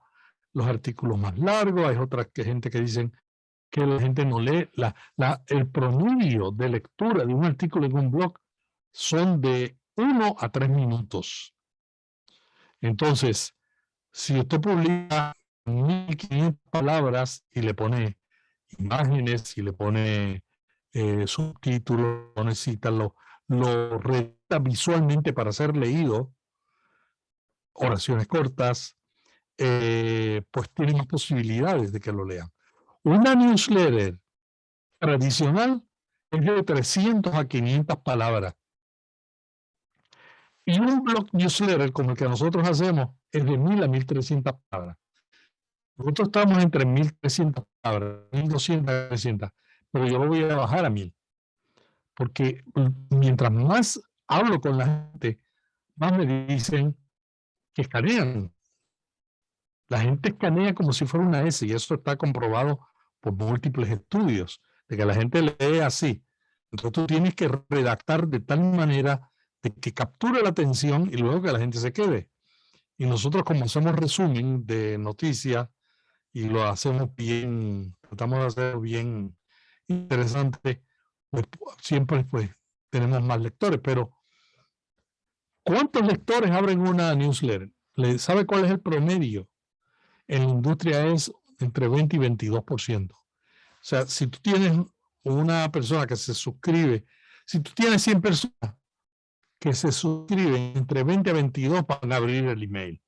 los artículos más largos, hay otras gente que dicen que la gente no lee. El promedio de lectura de un artículo en un blog son de 1 a 3 minutos. Entonces, si usted publica 1500 palabras y le pone imágenes y le pone subtítulos, pone citas, lo redacta visualmente para ser leído, oraciones cortas, pues tiene más posibilidades de que lo lean. Una newsletter tradicional es de 300 a 500 palabras. Y un blog newsletter como el que nosotros hacemos es de 1000 a 1300 palabras. Nosotros estamos entre 1300 palabras, 1200 a 300, pero yo lo voy a bajar a 1000. Porque mientras más hablo con la gente, más me dicen que escanean. La gente escanea como si fuera una S, y eso está comprobado por múltiples estudios, de que la gente lee así. Entonces tú tienes que redactar de tal manera de que capture la atención y luego que la gente se quede. Y nosotros, como hacemos resumen de noticias y lo hacemos bien, tratamos de hacerlo bien interesante, pues siempre pues tenemos más lectores. Pero ¿cuántos lectores abren una newsletter? ¿Sabe cuál es el promedio? En la industria es entre 20 y 22%. O sea, si tú tienes una persona que se suscribe, si tú tienes 100 personas que se suscriben, entre 20 a 22 van a abrir el email.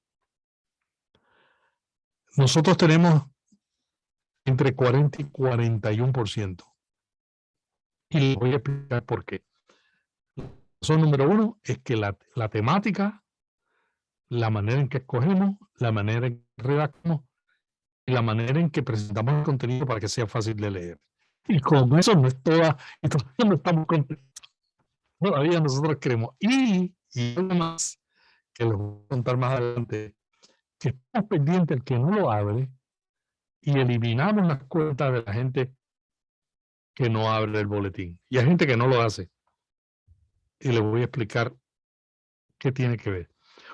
Nosotros tenemos entre 40 y 41%. Y les voy a explicar por qué. La razón número 1 es que la temática, la manera en que escogemos, la manera en que redactamos y la manera en que presentamos el contenido para que sea fácil de leer. Y con eso no es toda, y todavía no estamos contentos. Todavía nosotros queremos. Y algo más que les voy a contar más adelante, que estamos pendientes del que no lo abre y eliminamos las cuentas de la gente que no abre el boletín. Y hay gente que no lo hace. Y les voy a explicar qué tiene que ver.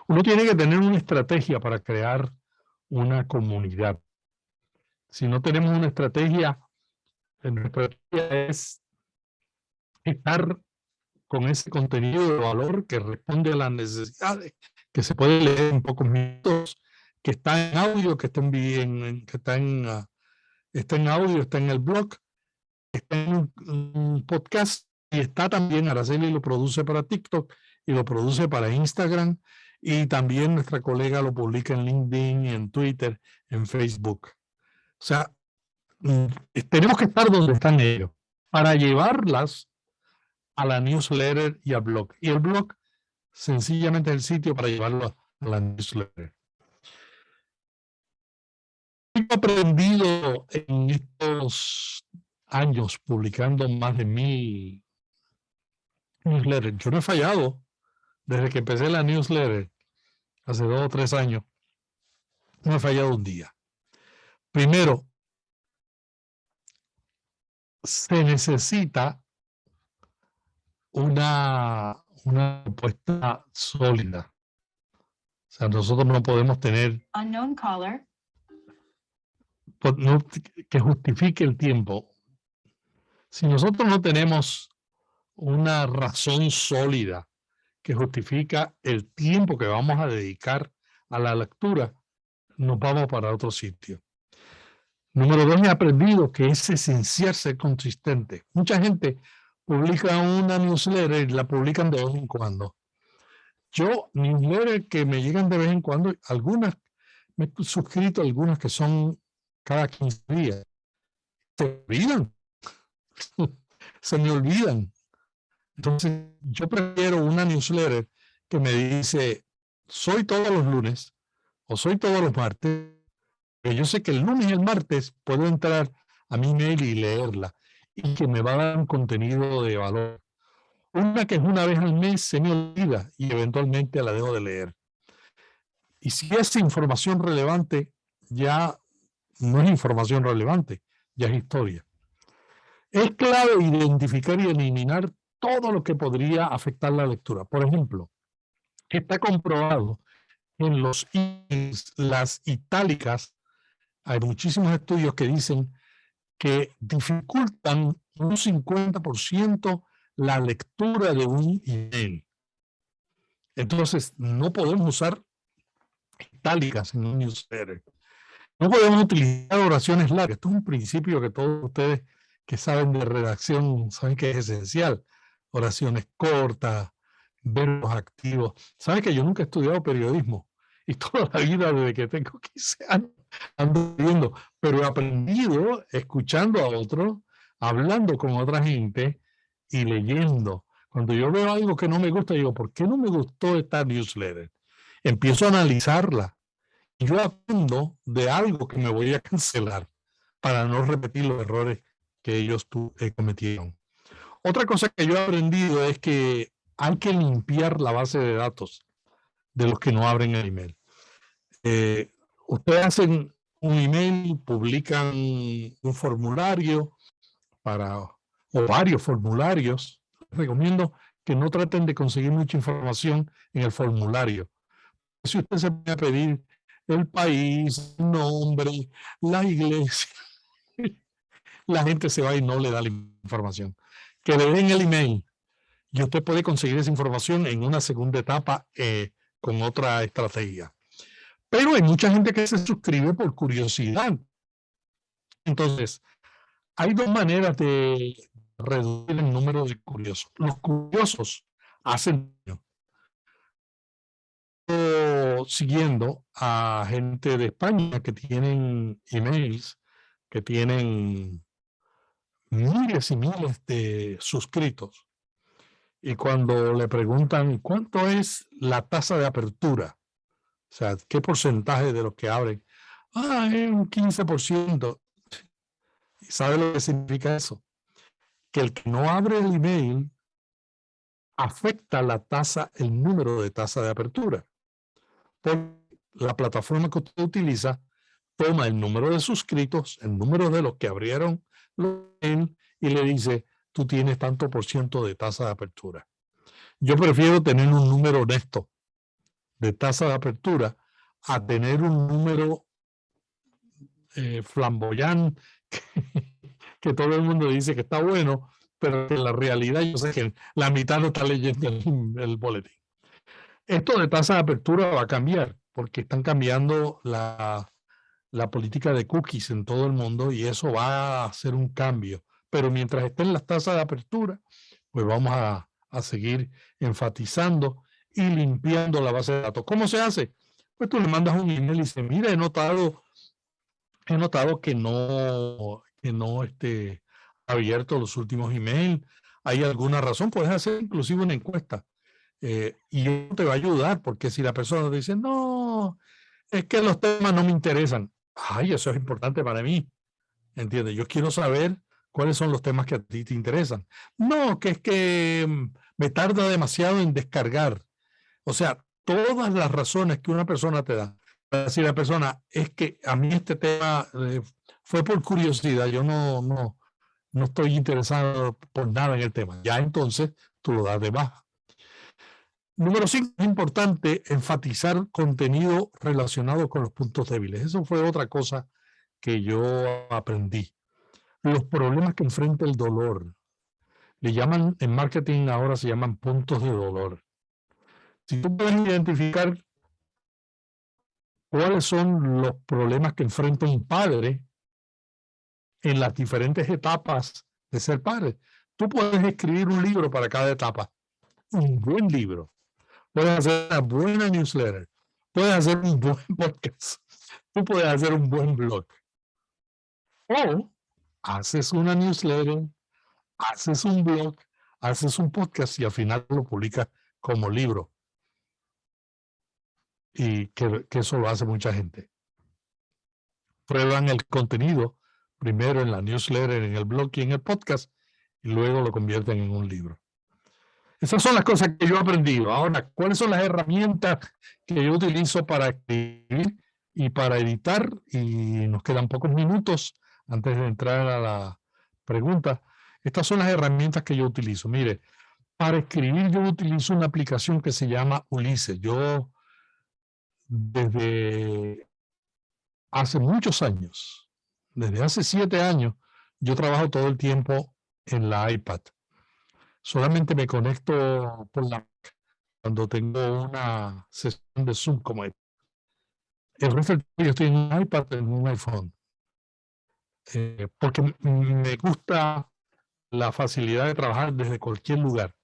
Uno tiene que tener una estrategia para crear una comunidad. Si no tenemos una estrategia, nuestra estrategia es estar con ese contenido de valor que responde a las necesidades, que se puede leer en pocos minutos, que está en audio, que está en audio, está en el blog, está en un podcast y está también, Araceli lo produce para TikTok y lo produce para Instagram, y también nuestra colega lo publica en LinkedIn, en Twitter, en Facebook. O sea, tenemos que estar donde están ellos para llevarlas a la newsletter y al blog. Y el blog sencillamente es el sitio para llevarlo a la newsletter. He aprendido en estos años publicando más de 1000 newsletters. Yo no he fallado desde que empecé la newsletter hace 2 o 3 años. No he fallado un día. Primero, se necesita una propuesta sólida. O sea, nosotros no podemos tener Unknown caller. que justifique el tiempo. Si nosotros no tenemos una razón sólida que justifica el tiempo que vamos a dedicar a la lectura, nos vamos para otro sitio. Número 2, he aprendido que es esencial ser consistente. Mucha gente publica una newsletter y la publican de vez en cuando. Yo, newsletters que me llegan de vez en cuando, algunas, me he suscrito a algunas que son cada 15 días. Se olvidan. Se me olvidan. Entonces, yo prefiero una newsletter que me dice, soy todos los lunes o soy todos los martes, que yo sé que el lunes y el martes puedo entrar a mi mail y leerla y que me va a dar un contenido de valor. Una que es una vez al mes se me olvida y eventualmente la dejo de leer. Y si es información relevante, ya no es información relevante, ya es historia. Es clave identificar y eliminar todo lo que podría afectar la lectura. Por ejemplo, está comprobado en las itálicas hay muchísimos estudios que dicen que dificultan un 50% la lectura de un email. Entonces, no podemos usar itálicas en un newsletter. No podemos utilizar oraciones largas. Esto es un principio que todos ustedes que saben de redacción saben que es esencial. Oraciones cortas, verbos activos. Saben que yo nunca he estudiado periodismo y toda la vida desde que tengo 15 años ando viendo, pero he aprendido escuchando a otros, hablando con otra gente y leyendo. Cuando yo veo algo que no me gusta, digo, ¿por qué no me gustó esta newsletter? Empiezo a analizarla. Y yo aprendo de algo que me voy a cancelar para no repetir los errores que ellos cometieron. Otra cosa que yo he aprendido es que hay que limpiar la base de datos de los que no abren el email. Ustedes hacen un email, publican un formulario o varios formularios. Les recomiendo que no traten de conseguir mucha información en el formulario. Si usted se puede pedir el país, el nombre, la iglesia, la gente se va y no le da la información. Que le den el email y usted puede conseguir esa información en una segunda etapa con otra estrategia. Pero hay mucha gente que se suscribe por curiosidad. Entonces, hay dos maneras de reducir el número de curiosos. Los curiosos hacen daño. Siguiendo a gente de España que tienen emails, que tienen miles y miles de suscritos. Y cuando le preguntan cuánto es la tasa de apertura, o sea, qué porcentaje de los que abren, es un 15%. ¿Y sabe lo que significa eso? Que el que no abre el email afecta la tasa, el número de tasa de apertura. Porque la plataforma que usted utiliza toma el número de suscritos, el número de los que abrieron y le dice, tú tienes tanto por ciento de tasa de apertura. Yo prefiero tener un número honesto de tasa de apertura a tener un número flamboyante que todo el mundo dice que está bueno, pero que en la realidad yo sé que la mitad no está leyendo el boletín. Esto de tasa de apertura va a cambiar porque están cambiando la política de cookies en todo el mundo y eso va a hacer un cambio. Pero mientras estén las tasas de apertura, pues vamos a seguir enfatizando y limpiando la base de datos. ¿Cómo se hace? Pues tú le mandas un email y dices, mira, he notado que no abierto los últimos emails. ¿Hay alguna razón? Puedes hacer inclusive una encuesta. Y eso te va a ayudar, porque si la persona te dice, no, es que los temas no me interesan. Ay, eso es importante para mí. ¿Entiendes? Yo quiero saber cuáles son los temas que a ti te interesan. No, que es que me tarda demasiado en descargar. O sea, todas las razones que una persona te da. Si la persona, es que a mí este tema fue por curiosidad, yo no estoy interesado por nada en el tema. Ya entonces tú lo das de baja. Número 5, es importante enfatizar contenido relacionado con los puntos débiles. Eso fue otra cosa que yo aprendí. Los problemas que enfrenta el dolor. Le llaman, en marketing ahora se llaman puntos de dolor. Si tú puedes identificar cuáles son los problemas que enfrenta un padre en las diferentes etapas de ser padre, tú puedes escribir un libro para cada etapa. Un buen libro. Puedes hacer una buena newsletter. Puedes hacer un buen podcast. Tú puedes hacer un buen blog. O haces una newsletter, haces un blog, haces un podcast y al final lo publicas como libro. Y que eso lo hace mucha gente. Prueban el contenido primero en la newsletter, en el blog y en el podcast, y luego lo convierten en un libro. Esas son las cosas que yo he aprendido. Ahora, ¿cuáles son las herramientas que yo utilizo para escribir y para editar? Y nos quedan pocos minutos antes de entrar a la pregunta. Estas son las herramientas que yo utilizo. Mire, para escribir yo utilizo una aplicación que se llama Ulises. Yo desde hace muchos años, desde hace 7 años, yo trabajo todo el tiempo en la iPad. Solamente me conecto por la Mac cuando tengo una sesión de Zoom como esta. El resto del tiempo yo estoy en un iPad, en un iPhone, porque me gusta la facilidad de trabajar desde cualquier lugar.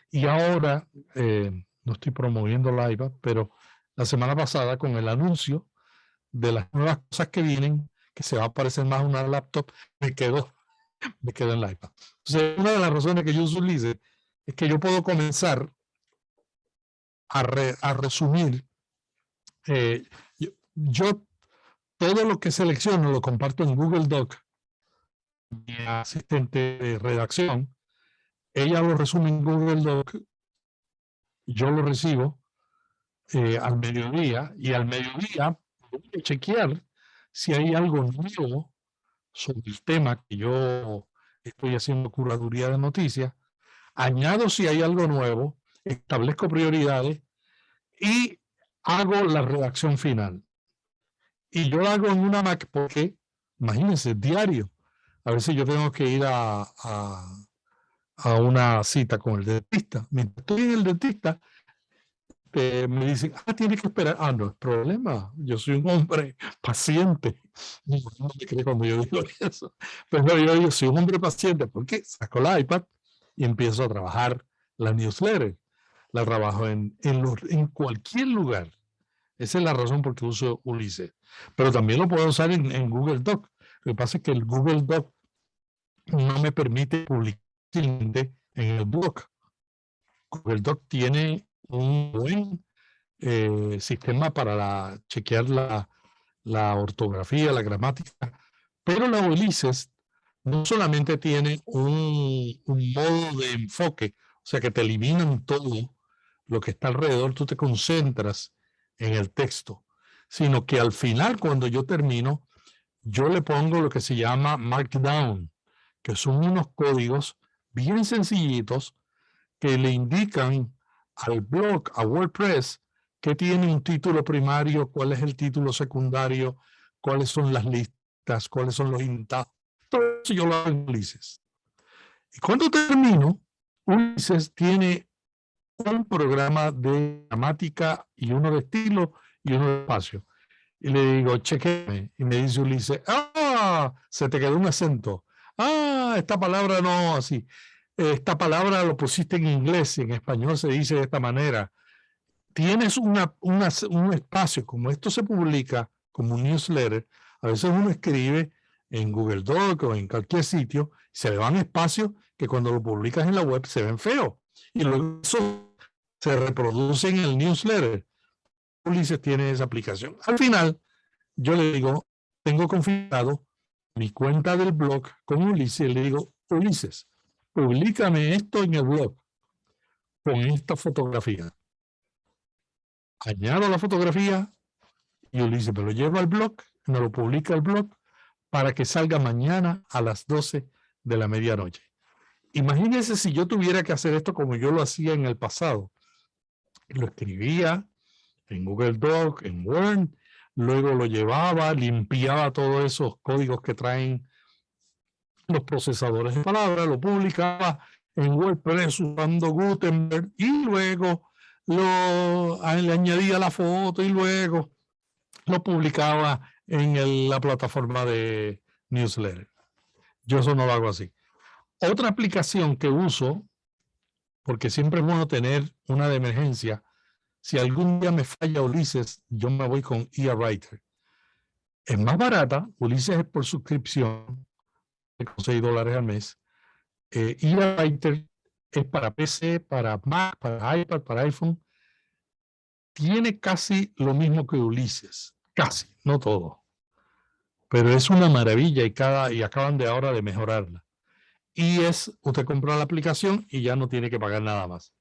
Y ahora, no estoy promoviendo la iPad, pero la semana pasada con el anuncio de las nuevas cosas que vienen, que se va a parecer más a una laptop, me quedo en la iPad. Entonces, una de las razones que yo uso Ulises es que yo puedo comenzar a resumir. Yo todo lo que selecciono lo comparto en Google Doc. Mi asistente de redacción, ella lo resume en Google Doc, yo lo recibo al mediodía, y al mediodía voy a chequear si hay algo nuevo sobre el tema que yo estoy haciendo curaduría de noticias, añado si hay algo nuevo, establezco prioridades y hago la redacción final. Y yo la hago en una Mac porque, imagínense, diario. A veces yo tengo que ir a una cita con el dentista. Mientras estoy en el dentista, me dicen, tienes que esperar. No es problema. Yo soy un hombre paciente. No me cree cuando yo digo eso. Pero yo soy un hombre paciente porque saco la iPad y empiezo a trabajar la newsletter. La trabajo en cualquier lugar. Esa es la razón por que uso Ulises. Pero también lo puedo usar en Google Doc. Lo que pasa es que el Google Doc no me permite publicar en el blog. Google Doc tiene un buen sistema para chequear la ortografía, la gramática, pero la Ulises no solamente tiene un modo de enfoque, o sea que te eliminan todo lo que está alrededor, tú te concentras en el texto, sino que al final, cuando yo termino, yo le pongo lo que se llama Markdown, que son unos códigos bien sencillitos que le indican al blog, a WordPress, que tiene un título primario, cuál es el título secundario, cuáles son las listas, cuáles son los indentados. Todo eso yo lo hago en Ulises. Y cuando termino, Ulises tiene un programa de gramática y uno de estilo y uno de espacio. Y le digo, chequeme. Y me dice Ulises, se te quedó un acento. Esta palabra no, así. Esta palabra lo pusiste en inglés y en español se dice de esta manera. Tienes un espacio, como esto se publica como un newsletter, a veces uno escribe en Google Doc o en cualquier sitio, se le van espacios que cuando lo publicas en la web se ven feos. Y luego eso se reproduce en el newsletter. Ulises tiene esa aplicación. Al final, yo le digo, tengo configurado mi cuenta del blog con Ulises y le digo, Ulises, publícame esto en el blog con esta fotografía. Añado la fotografía y Ulises me lo lleva al blog, me lo publica al blog para que salga mañana a las 12 de la medianoche. Imagínense si yo tuviera que hacer esto como yo lo hacía en el pasado. Lo escribía en Google Doc, en Word, luego lo llevaba, limpiaba todos esos códigos que traen los procesadores de palabras, lo publicaba en WordPress usando Gutenberg y luego le añadía la foto y luego lo publicaba en la plataforma de newsletter. Yo eso no lo hago así. Otra aplicación que uso, porque siempre es bueno tener una de emergencia, si algún día me falla Ulises, yo me voy con eWriter. Es más barata, Ulises es por suscripción, con $6 al mes. eWriter es para PC, para Mac, para iPad, para iPhone. Tiene casi lo mismo que Ulises, casi, no todo. Pero es una maravilla y acaban de ahora de mejorarla. Y usted compra la aplicación y ya no tiene que pagar nada más.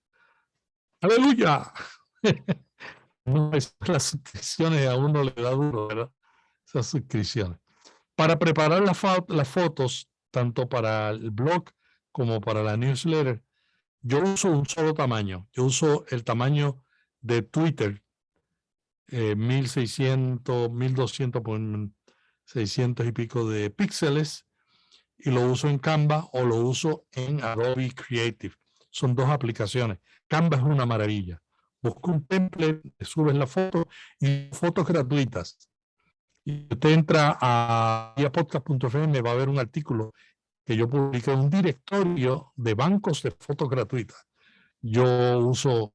¡Aleluya! No, las suscripciones a uno le da duro, ¿verdad? Esas suscripciones. Para preparar las fotos, tanto para el blog como para la newsletter, yo uso un solo tamaño. Yo uso el tamaño de Twitter, 1600, 1200 por 600 y pico de píxeles, y lo uso en Canva o lo uso en Adobe Creative. Son dos aplicaciones. Canva es una maravilla. Busca un template, subes la foto y fotos gratuitas. Y usted entra a podcast.fm, va a ver un artículo que yo publiqué, un directorio de bancos de fotos gratuitas. Yo uso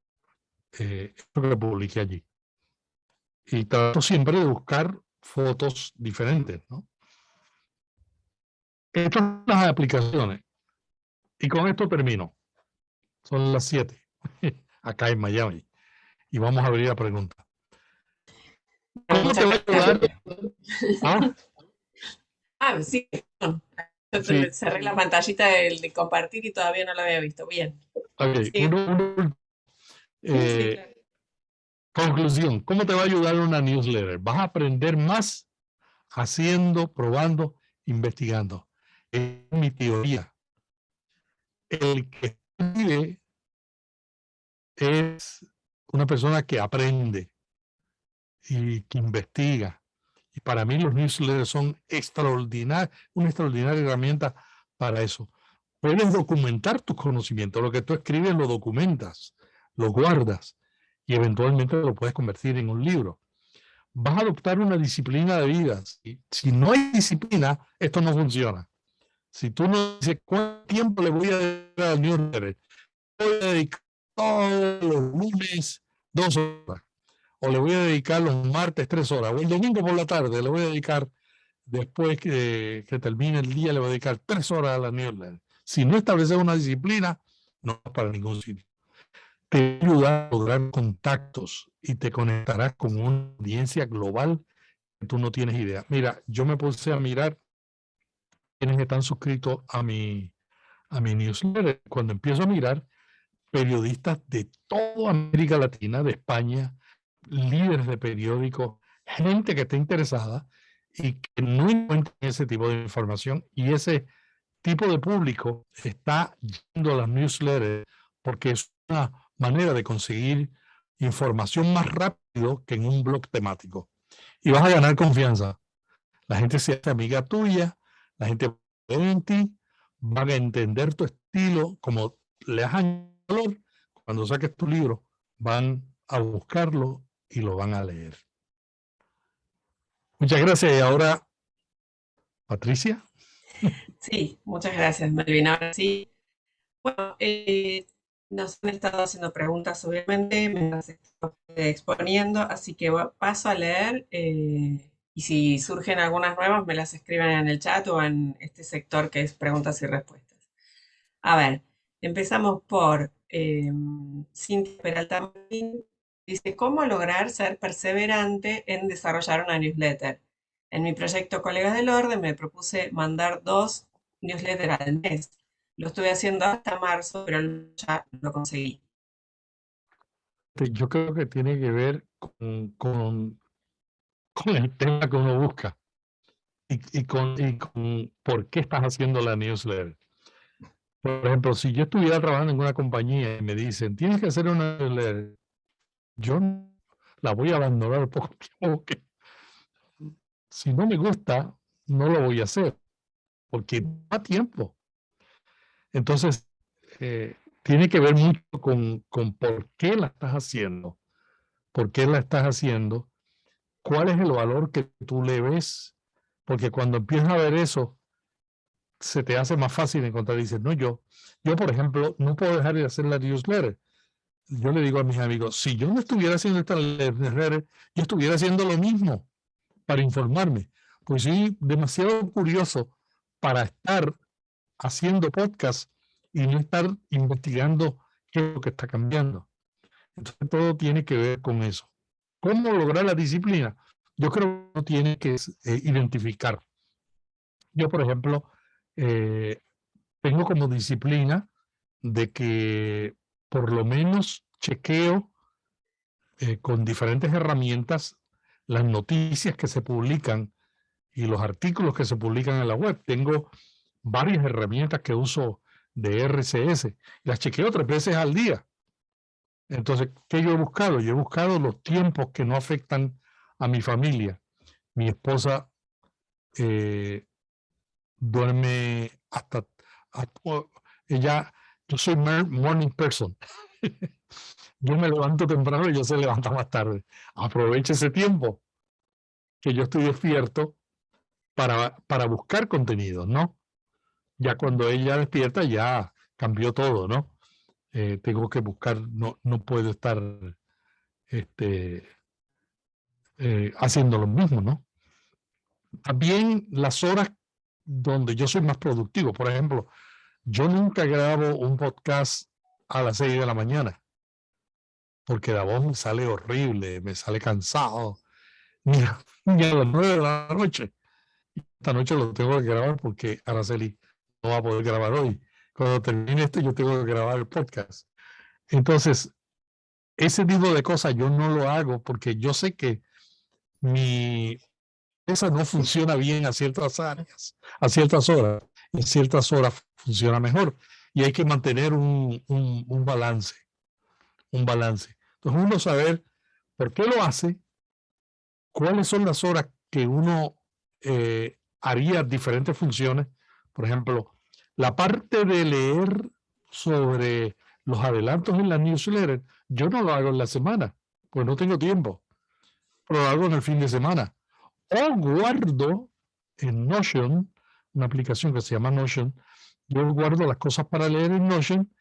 esto que publiqué allí. Y trato siempre de buscar fotos diferentes, ¿no? Estas son las aplicaciones. Y con esto termino. Son las 7 acá en Miami. Y vamos a abrir la pregunta. ¿Cómo te va a ayudar? Sí. Sí. Cerré la pantallita de compartir y todavía no la había visto. Bien. Okay. Sí. Sí, claro. Conclusión. ¿Cómo te va a ayudar una newsletter? Vas a aprender más haciendo, probando, investigando. Es mi teoría. El que escribe es una persona que aprende y que investiga. Y para mí los newsletters son una extraordinaria herramienta para eso. Puedes documentar tus conocimientos. Lo que tú escribes lo documentas, lo guardas y eventualmente lo puedes convertir en un libro. Vas a adoptar una disciplina de vida. Si no hay disciplina, esto no funciona. Si tú no dices cuánto tiempo le voy a dedicar al newsletter, voy a dedicar todos los lunes 2 horas, o le voy a dedicar los martes 3 horas, o el domingo por la tarde le voy a dedicar, después que termine el día, le voy a dedicar 3 horas a la newsletter. Si no estableces una disciplina, no vas para ningún sitio. Te ayuda a lograr contactos y te conectarás con una audiencia global que tú no tienes idea. Mira, yo me puse a mirar quienes están suscritos a mi newsletter. Cuando empiezo a mirar, periodistas de toda América Latina, de España, líderes de periódicos, gente que está interesada y que no encuentra ese tipo de información, y ese tipo de público está yendo a las newsletters porque es una manera de conseguir información más rápido que en un blog temático. Y vas a ganar confianza. La gente se hace amiga tuya, la gente ve en ti, van a entender tu estilo, como le has añadido valor. Cuando saques tu libro, van a buscarlo y lo van a leer. Muchas gracias. Y ahora, Patricia. Sí, muchas gracias, Melvin. Ahora sí. Bueno, nos han estado haciendo preguntas, obviamente, me las estoy exponiendo, así que paso a leer y si surgen algunas nuevas, me las escriben en el chat o en este sector que es preguntas y respuestas. A ver, empezamos por Cintia Peralta Martín. Dice, ¿cómo lograr ser perseverante en desarrollar una newsletter? En mi proyecto Colegas del Orden me propuse mandar 2 newsletters al mes. Lo estuve haciendo hasta marzo, pero ya lo conseguí. Yo creo que tiene que ver con el tema que uno busca y con por qué estás haciendo la newsletter. Por ejemplo, si yo estuviera trabajando en una compañía y me dicen, tienes que hacer una newsletter, yo la voy a abandonar poco tiempo, que si no me gusta, no lo voy a hacer, porque da tiempo. Entonces, tiene que ver mucho con por qué la estás haciendo, por qué la estás haciendo, cuál es el valor que tú le ves, porque cuando empiezas a ver eso, se te hace más fácil encontrar. Dices, no, yo, por ejemplo, no puedo dejar de hacer la newsletter. Yo le digo a mis amigos, si yo no estuviera haciendo esta newsletter, yo estuviera haciendo lo mismo para informarme. Pues soy demasiado curioso para estar haciendo podcast y no estar investigando qué es lo que está cambiando. Entonces todo tiene que ver con eso. ¿Cómo lograr la disciplina? Yo creo que uno tiene que identificar. Yo, por ejemplo, tengo como disciplina de que por lo menos chequeo con diferentes herramientas las noticias que se publican y los artículos que se publican en la web. Tengo varias herramientas que uso de RCS. Las chequeo 3 veces al día. Entonces, ¿qué yo he buscado? Yo he buscado los tiempos que no afectan a mi familia. Mi esposa duerme ella, yo soy morning person. Yo me levanto temprano y ella se levanta más tarde. Aprovecha ese tiempo que yo estoy despierto para buscar contenido, ¿no? Ya cuando ella despierta ya cambió todo, ¿no? Tengo que buscar, no puedo estar haciendo lo mismo, ¿no? También las horas donde yo soy más productivo, por ejemplo, yo nunca grabo un podcast a las 6 de la mañana, porque la voz me sale horrible, me sale cansado, ni a las 9 de la noche. Esta noche lo tengo que grabar porque Araceli no va a poder grabar hoy. Cuando termine esto, yo tengo que grabar el podcast. Entonces, ese tipo de cosas yo no lo hago porque yo sé que mi esa no funciona bien a ciertas áreas, a ciertas horas. En ciertas horas funciona mejor. Y hay que mantener un balance, un balance. Entonces, uno saber por qué lo hace, cuáles son las horas que uno haría diferentes funciones. Por ejemplo, la parte de leer sobre los adelantos en la newsletter, yo no lo hago en la semana, pues no tengo tiempo, pero lo hago en el fin de semana. O guardo en Notion, una aplicación que se llama Notion, yo guardo las cosas para leer en Notion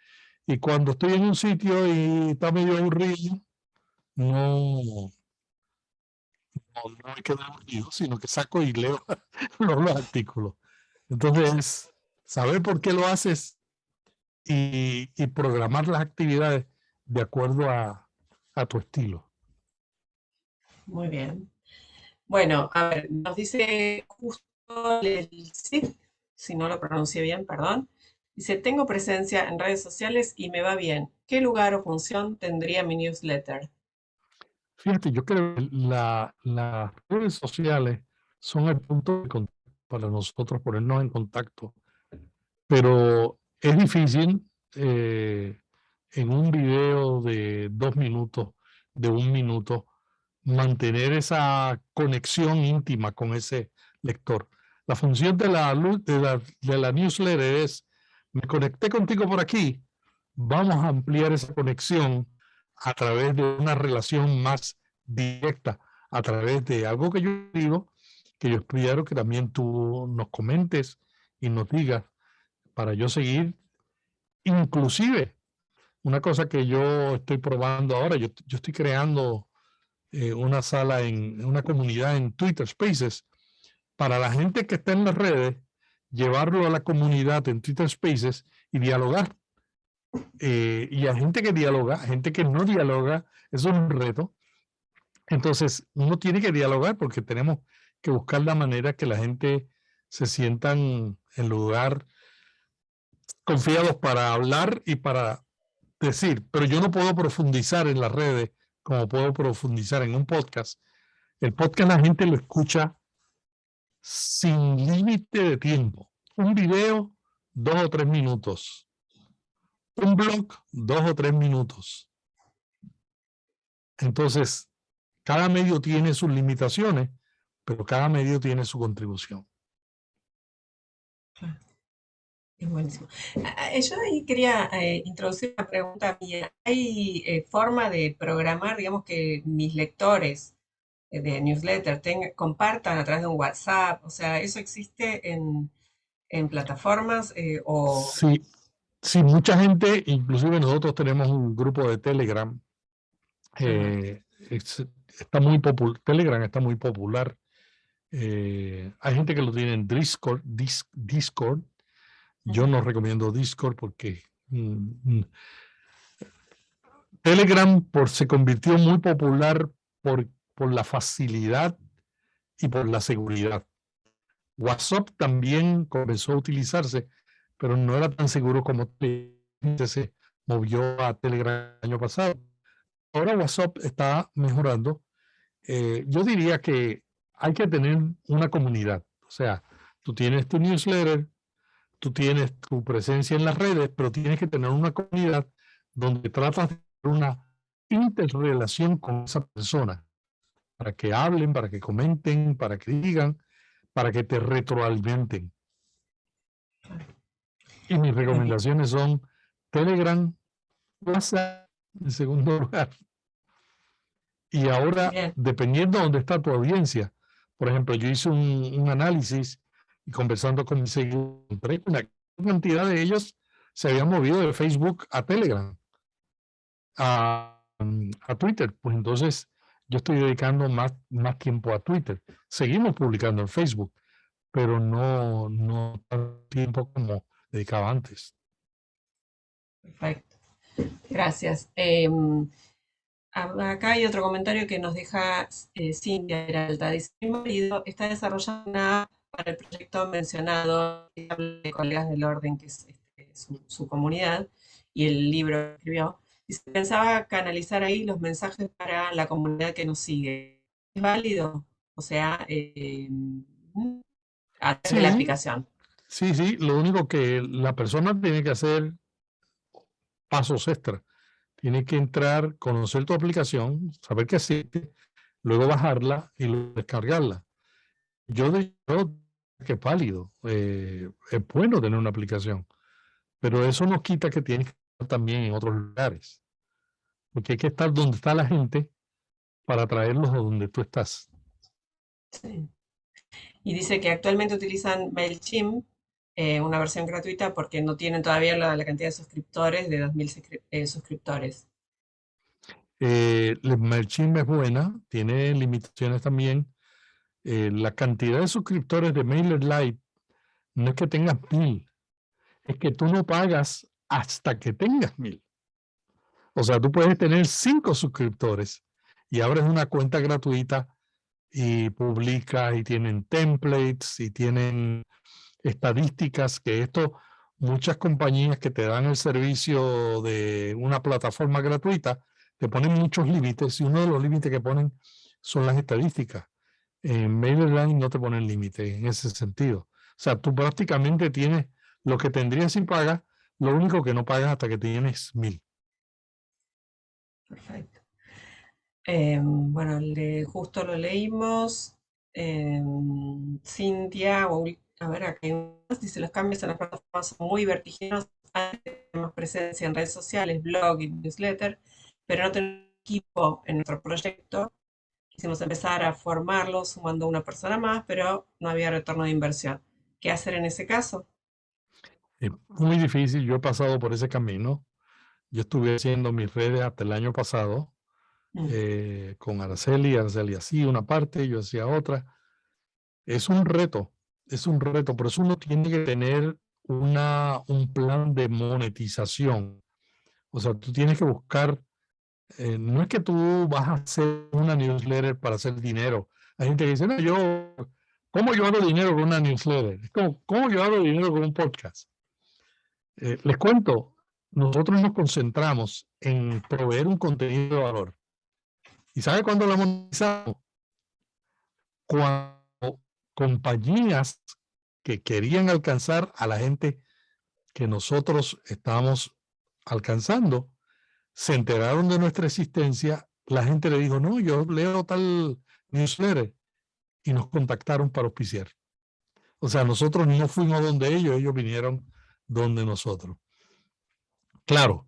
y cuando estoy en un sitio y está medio aburrido, no me quedo aburrido, sino que saco y leo los artículos. Entonces, saber por qué lo haces y programar las actividades de acuerdo a tu estilo. Muy bien. Bueno, a ver, nos dice justo el Cid, si no lo pronuncié bien, perdón. Dice, tengo presencia en redes sociales y me va bien. ¿Qué lugar o función tendría mi newsletter? Fíjate, yo creo que las redes sociales son el punto de contacto para nosotros ponernos en contacto, pero es difícil en un video de 2 minutos, de 1 minuto, mantener esa conexión íntima con ese lector. La función de la newsletter es, me conecté contigo por aquí, vamos a ampliar esa conexión a través de una relación más directa, a través de algo que yo digo, que yo quiero que también tú nos comentes y nos digas para yo seguir. Inclusive, una cosa que yo estoy probando ahora, yo estoy creando una sala en una comunidad en Twitter Spaces para la gente que está en las redes, llevarlo a la comunidad en Twitter Spaces y dialogar. Y a gente que dialoga, a gente que no dialoga, eso es un reto. Entonces, uno tiene que dialogar porque tenemos que buscar la manera que la gente se sientan en lugar confiados para hablar y para decir, pero yo no puedo profundizar en las redes como puedo profundizar en un podcast. El podcast la gente lo escucha sin límite de tiempo. Un video, 2 o 3 minutos. Un blog, 2 o 3 minutos. Entonces, cada medio tiene sus limitaciones, pero cada medio tiene su contribución. Es buenísimo. Yo ahí quería introducir una pregunta mía. ¿Hay forma de programar, digamos, que mis lectores de newsletter compartan a través de un WhatsApp? O sea, ¿eso existe en plataformas o... Sí, sí, mucha gente, inclusive nosotros tenemos un grupo de Telegram. Ajá, Está muy popular, Telegram está muy popular. Hay gente que lo tiene en Discord. Yo ujú, no recomiendo Discord porque Telegram se convirtió muy popular por la facilidad y por la seguridad. WhatsApp también comenzó a utilizarse, pero no era tan seguro como se movió a Telegram el año pasado. Ahora WhatsApp está mejorando. Yo diría que hay que tener una comunidad. O sea, tú tienes tu newsletter, tú tienes tu presencia en las redes, pero tienes que tener una comunidad donde tratas de tener una interrelación con esa persona, para que hablen, para que comenten, para que digan, para que te retroalimenten. Y mis recomendaciones son Telegram, WhatsApp en segundo lugar. Y ahora, Bien. dependiendo de dónde está tu audiencia, por ejemplo, yo hice un análisis y conversando con mis seguidores, una cantidad de ellos se habían movido de Facebook a Telegram, a Twitter. Pues entonces yo estoy dedicando más tiempo a Twitter. Seguimos publicando en Facebook, pero no tanto tiempo como dedicaba antes. Perfecto. Gracias. Acá hay otro comentario que nos deja Cintia Peralta. Dice: mi marido está desarrollando una app para el proyecto mencionado de Colegas del Orden, que es su comunidad, y el libro que escribió. Dice: pensaba canalizar ahí los mensajes para la comunidad que nos sigue. ¿Es válido? O sea, a través de la Sí, aplicación. sí, lo único que la persona tiene que hacer pasos extra. Tiene que entrar, conocer tu aplicación, saber que existe, luego bajarla y luego descargarla. Yo digo que es válido, es bueno tener una aplicación, pero eso no quita que tienes que estar también en otros lugares, porque hay que estar donde está la gente para traerlos a donde tú estás. Sí. Y dice que actualmente utilizan MailChimp, una versión gratuita, porque no tienen todavía la cantidad de suscriptores de 2.000 suscriptores. MailChimp es buena, tiene limitaciones también. La cantidad de suscriptores de MailerLite no es que tengas 1000, es que tú no pagas hasta que tengas 1000. O sea, tú puedes tener 5 suscriptores y abres una cuenta gratuita y publicas y tienen templates y tienen estadísticas, que esto muchas compañías que te dan el servicio de una plataforma gratuita te ponen muchos límites y uno de los límites que ponen son las estadísticas. En MailerLite no te ponen límite en ese sentido. O sea, tú prácticamente tienes lo que tendrías si pagas, lo único que no pagas hasta que tienes 1000. Perfecto. Bueno, justo lo leímos. Cintia, a ver, acá hay más, dice: los cambios en las plataformas son muy vertiginosos. Antes tenemos presencia en redes sociales, blog y newsletter, pero no tenemos equipo en nuestro proyecto. Quisimos empezar a formarlo sumando una persona más, pero no había retorno de inversión. ¿Qué hacer en ese caso? Es muy difícil, yo he pasado por ese camino. Yo estuve haciendo mis redes hasta el año pasado con Araceli hacía una parte, yo hacía otra. Es un reto, por eso uno tiene que tener un plan de monetización. O sea, tú tienes que buscar, no es que tú vas a hacer una newsletter para hacer dinero. Hay gente que dice: no, ¿cómo yo hago dinero con una newsletter? Es como, ¿cómo yo hago dinero con un podcast? Les cuento, nosotros nos concentramos en proveer un contenido de valor. ¿Y sabe cuándo lo monetizamos? Cuando compañías que querían alcanzar a la gente que nosotros estábamos alcanzando, se enteraron de nuestra existencia, la gente le dijo: no, yo leo tal newsletter, y nos contactaron para auspiciar. O sea, nosotros no fuimos donde ellos vinieron donde nosotros. Claro,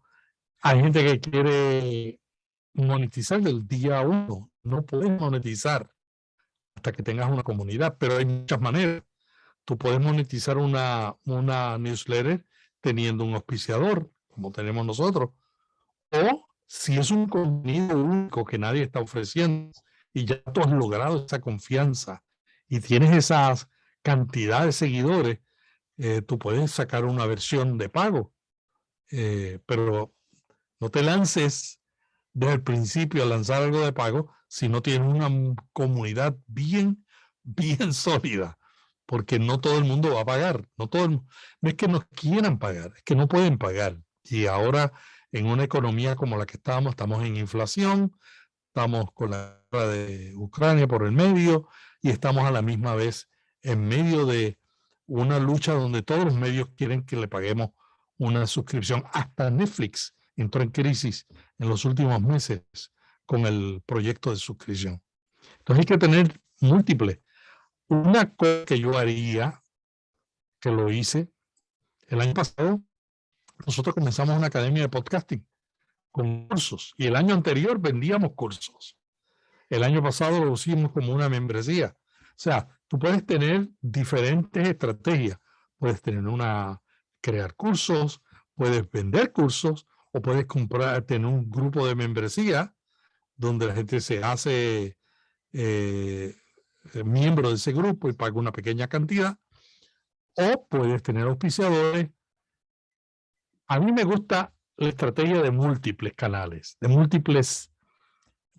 hay gente que quiere monetizar del día uno. No puedes monetizar hasta que tengas una comunidad, pero hay muchas maneras. Tú puedes monetizar una newsletter teniendo un auspiciador, como tenemos nosotros, o si es un contenido único que nadie está ofreciendo y ya tú has logrado esa confianza y tienes esa cantidad de seguidores, tú puedes sacar una versión de pago, pero no te lances desde el principio a lanzar algo de pago si no tienes una comunidad bien sólida, porque no todo el mundo va a pagar. No es que no quieran pagar, es que no pueden pagar. Y ahora, en una economía como la que estamos en inflación, estamos con la guerra de Ucrania por el medio y estamos a la misma vez en medio de una lucha donde todos los medios quieren que le paguemos una suscripción. Hasta Netflix entró en crisis en los últimos meses con el proyecto de suscripción. Entonces hay que tener múltiples. Una cosa que yo haría, que lo hice el año pasado, nosotros comenzamos una academia de podcasting con cursos y el año anterior vendíamos cursos. El año pasado lo hicimos como una membresía. O sea, tú puedes tener diferentes estrategias. Puedes crear cursos, puedes vender cursos o puedes tener un grupo de membresía donde la gente se hace miembro de ese grupo y paga una pequeña cantidad. O puedes tener auspiciadores. A mí me gusta la estrategia de múltiples canales, de múltiples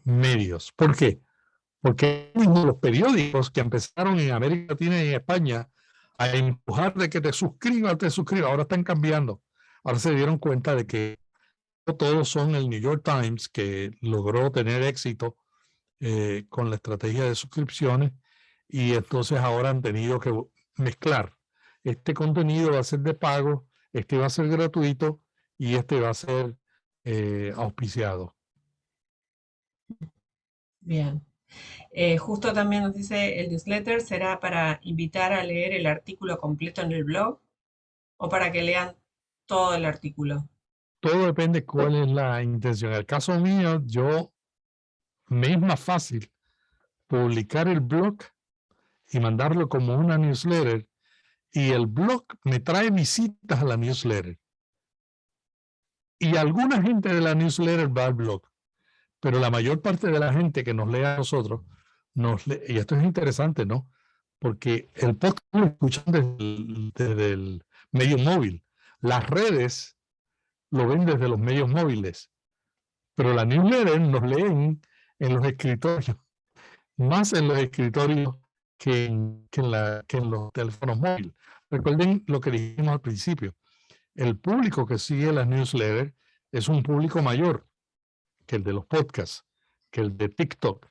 medios. ¿Por qué? Porque los periódicos que empezaron en América Latina y en España a empujar de que te suscribas, ahora están cambiando. Ahora se dieron cuenta de que no todos son el New York Times, que logró tener éxito con la estrategia de suscripciones, y entonces ahora han tenido que mezclar. Este contenido va a ser de pago, este va a ser gratuito y este va a ser auspiciado. Bien. Justo también nos dice, el newsletter será para invitar a leer el artículo completo en el blog o para que lean todo el artículo. Todo depende cuál es la intención. En el caso mío, me es más fácil publicar el blog y mandarlo como una newsletter, y el blog me trae visitas a la newsletter. Y alguna gente de la newsletter va al blog, pero la mayor parte de la gente que nos lee a nosotros, y esto es interesante, ¿no? Porque el podcast lo escuchan desde el medio móvil. Las redes lo ven desde los medios móviles, pero la newsletter nos leen en los escritorios, más en los escritorios que en los teléfonos móviles. Recuerden lo que dijimos al principio. El público que sigue las newsletters es un público mayor que el de los podcasts, que el de TikTok.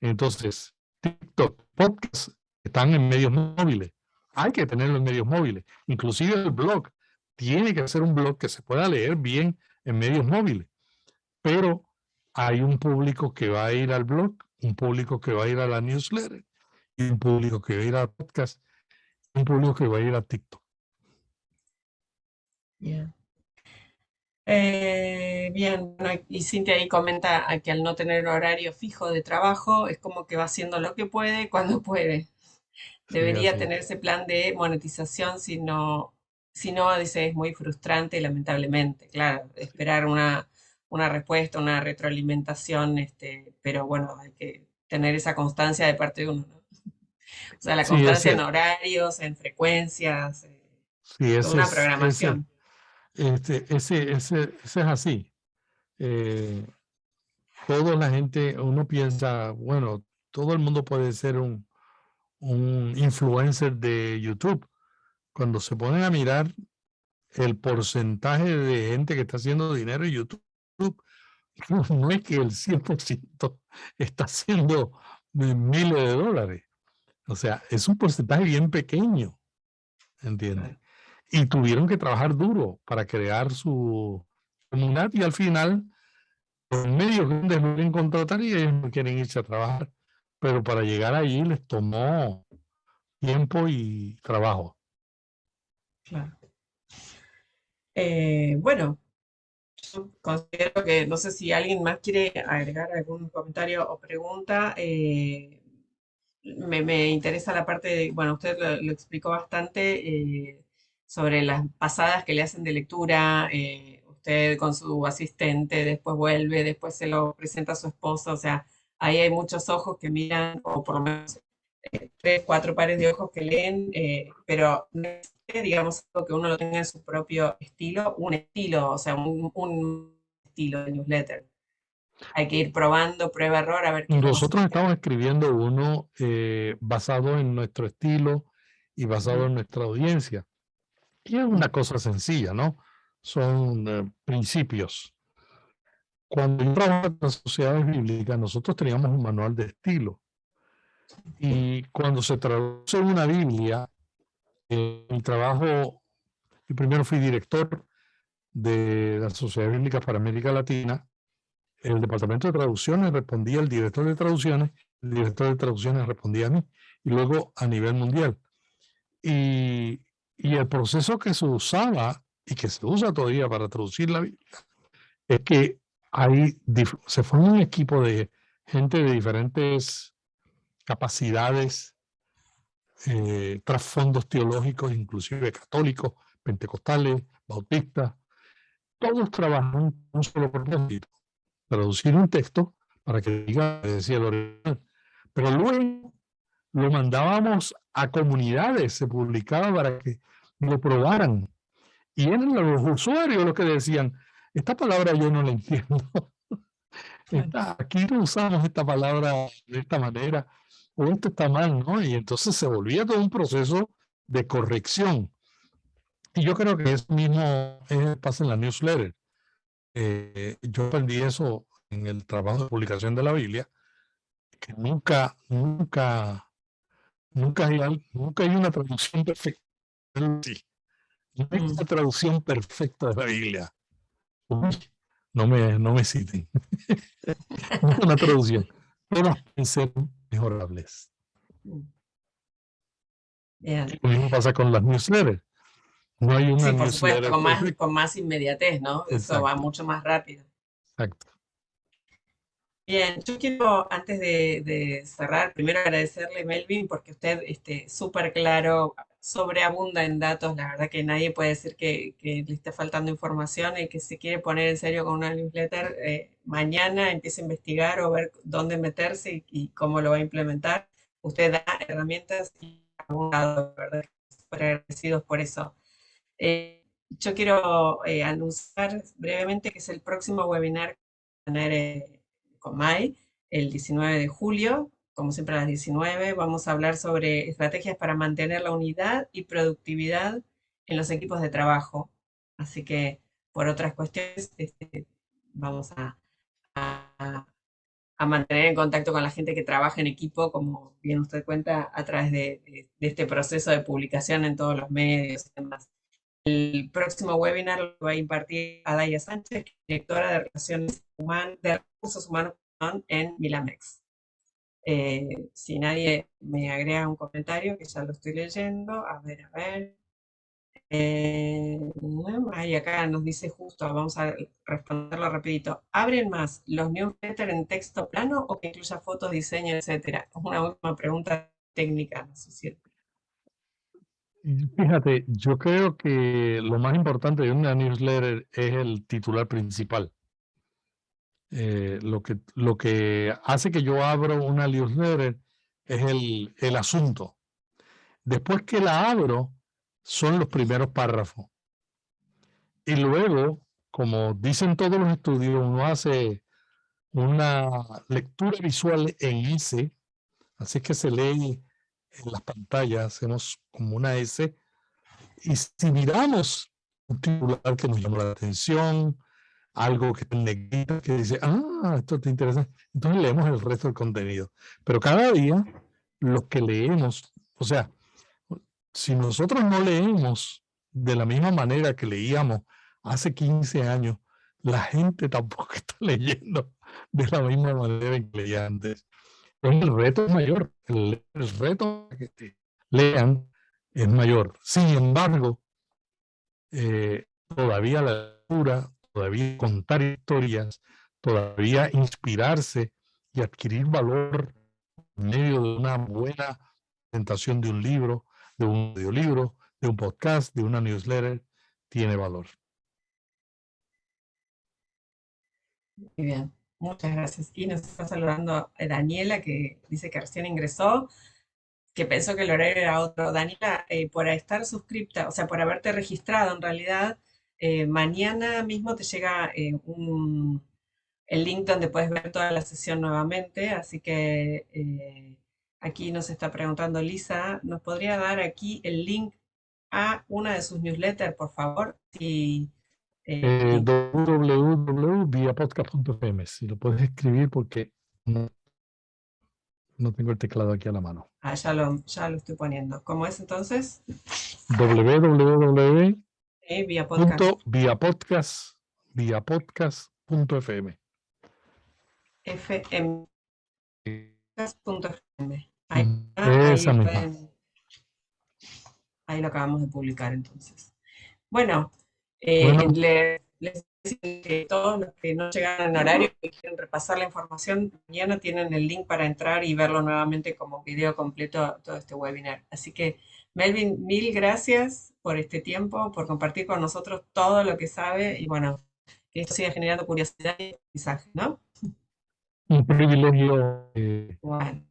Entonces, TikTok, podcasts están en medios móviles. Hay que tenerlo en medios móviles. Inclusive el blog tiene que ser un blog que se pueda leer bien en medios móviles. Pero hay un público que va a ir al blog, un público que va a ir a la newsletter, y un público que va a ir al podcast, y un público que va a ir a TikTok. Bien. Bien, bueno, y Cintia ahí comenta que al no tener horario fijo de trabajo, es como que va haciendo lo que puede cuando puede. Debería Sí, tener ese plan de monetización, si no, dice, es muy frustrante, lamentablemente. Claro, esperar una respuesta, una retroalimentación, pero bueno, hay que tener esa constancia de parte de uno, ¿no? O sea, la sí, constancia en horarios, en frecuencias, sí, toda una programación. ese es así. Toda la gente, uno piensa, bueno, todo el mundo puede ser un influencer de YouTube. Cuando se ponen a mirar el porcentaje de gente que está haciendo dinero en YouTube, no es que el 100% está haciendo miles de dólares. O sea, es un porcentaje bien pequeño, ¿entiendes? Y tuvieron que trabajar duro para crear su comunidad, y al final los medios grandes no quieren contratar y ellos no quieren irse a trabajar. Pero para llegar allí les tomó tiempo y trabajo. Claro. Bueno, yo considero que no sé si alguien más quiere agregar algún comentario o pregunta. Me interesa la parte de, bueno, usted lo explicó bastante sobre las pasadas que le hacen de lectura, usted con su asistente, después vuelve, después se lo presenta a su esposa, o sea, ahí hay muchos ojos que miran, o por lo menos tres, cuatro pares de ojos que leen, pero no es, digamos, algo que uno lo tenga en su propio estilo, un estilo, o sea, un estilo de newsletter. Hay que ir probando, prueba, error, a ver qué es lo más Nosotros estamos eficiente. escribiendo uno basado en nuestro estilo y basado Ujú. en nuestra audiencia. Y es una cosa sencilla, ¿no? Son principios. Cuando yo trabajaba en las sociedades bíblicas, nosotros teníamos un manual de estilo. Y cuando se traduce una Biblia, mi trabajo, yo primero fui director de la Sociedad Bíblica para América Latina. El departamento de traducciones respondía al director de traducciones el director de traducciones respondía a mí, y luego a nivel mundial. Y el proceso que se usaba y que se usa todavía para traducir la Biblia es que se forma un equipo de gente de diferentes capacidades, trasfondos teológicos, inclusive católicos, pentecostales, bautistas. Todos trabajan con un solo propósito: traducir un texto para que diga lo que decía el original. Pero luego lo mandábamos a comunidades, se publicaba para que lo probaran. Y eran los usuarios los que decían: esta palabra yo no la entiendo. Aquí no usamos esta palabra de esta manera, o esto está mal, ¿no? Y entonces se volvía todo un proceso de corrección. Y yo creo que eso mismo pasa en la newsletter. Yo aprendí eso en el trabajo de publicación de la Biblia, que nunca hay una traducción perfecta. Sí, no hay una traducción perfecta de la Biblia. Uy, no me citen. No es una traducción. Todas pueden ser mejorables. Bien. Lo mismo pasa con las newsletters. No hay una Sí, por supuesto, newsletter perfecta. con más inmediatez, ¿no? Eso va Exacto, mucho más rápido. exacto. Bien, yo quiero, antes de cerrar, primero agradecerle, Melvin, porque usted súper claro, sobreabunda en datos. La verdad que nadie puede decir que le esté faltando información. El que se quiere poner en serio con una newsletter, mañana empiece a investigar o ver dónde meterse y cómo lo va a implementar. Usted da herramientas y abundado, la verdad, súper agradecidos por eso. Yo quiero anunciar brevemente que es el próximo webinar que vamos a tener con Mai, el 19 de julio, como siempre a las 19. Vamos a hablar sobre estrategias para mantener la unidad y productividad en los equipos de trabajo. Así que por otras cuestiones vamos a mantener en contacto con la gente que trabaja en equipo, como bien usted cuenta, a través de este proceso de publicación en todos los medios y demás. El próximo webinar lo va a impartir Adaya Sánchez, directora de Recursos Humanos en Milamex. Si nadie me agrega un comentario, que ya lo estoy leyendo, a ver. Ahí acá nos dice justo, vamos a responderlo rapidito. ¿Abren más los newsletters en texto plano o que incluya fotos, diseño, etcétera? Es una última pregunta técnica, no sé si. Fíjate, yo creo que lo más importante de una newsletter es el titular principal. Lo que hace que yo abra una newsletter es el asunto. Después que la abro, son los primeros párrafos. Y luego, como dicen todos los estudios, uno hace una lectura visual en S, así que se lee en las pantallas, hacemos como una S, y si miramos un titular que nos llama la atención, algo que en negrita que dice, esto te interesa, entonces leemos el resto del contenido. Pero cada día, los que leemos, o sea, si nosotros no leemos de la misma manera que leíamos hace 15 años, la gente tampoco está leyendo de la misma manera que leía antes. El reto es mayor, el reto que te lean es mayor. Sin embargo, todavía la lectura, todavía contar historias, todavía inspirarse y adquirir valor en medio de una buena presentación de un libro, de un audiolibro, de un podcast, de una newsletter, tiene valor. Muy bien, muchas gracias. Y nos está saludando Daniela, que dice que recién ingresó, que pensó que el horario era otro. Daniela, por estar suscripta, o sea, por haberte registrado en realidad, mañana mismo te llega el link donde puedes ver toda la sesión nuevamente. Así que aquí nos está preguntando Lisa, ¿nos podría dar aquí el link a una de sus newsletters, por favor? Sí. www.viapodcast.fm. Si lo puedes escribir porque no tengo el teclado aquí a la mano. Ya lo estoy poniendo. ¿Cómo es entonces? Vía podcast. www.viapodcast.fm. FM. podcast.fm. Esa misma. Ahí lo acabamos de publicar entonces. Bueno, Bueno. les decía que todos los que no llegaron en horario y quieren repasar la información, mañana tienen el link para entrar y verlo nuevamente como video completo todo este webinar. Así que, Melvin, mil gracias por este tiempo, por compartir con nosotros todo lo que sabe y bueno, que esto siga generando curiosidad y aprendizaje, ¿no? Un privilegio. Bueno.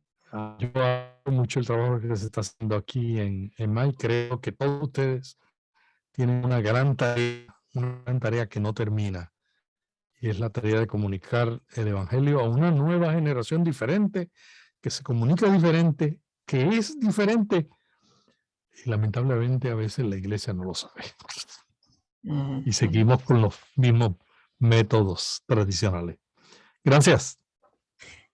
Yo hago mucho el trabajo que se está haciendo aquí en MAI. Creo que todos ustedes tienen una gran tarea que no termina. Y es la tarea de comunicar el Evangelio a una nueva generación diferente, que se comunica diferente, que es diferente. Y lamentablemente a veces la iglesia no lo sabe. Y seguimos con los mismos métodos tradicionales. Gracias.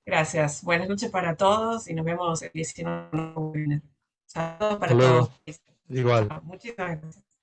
Gracias. Buenas noches para todos y nos vemos el 19. Saludos para Hasta luego. todos. Igual. Muchísimas gracias.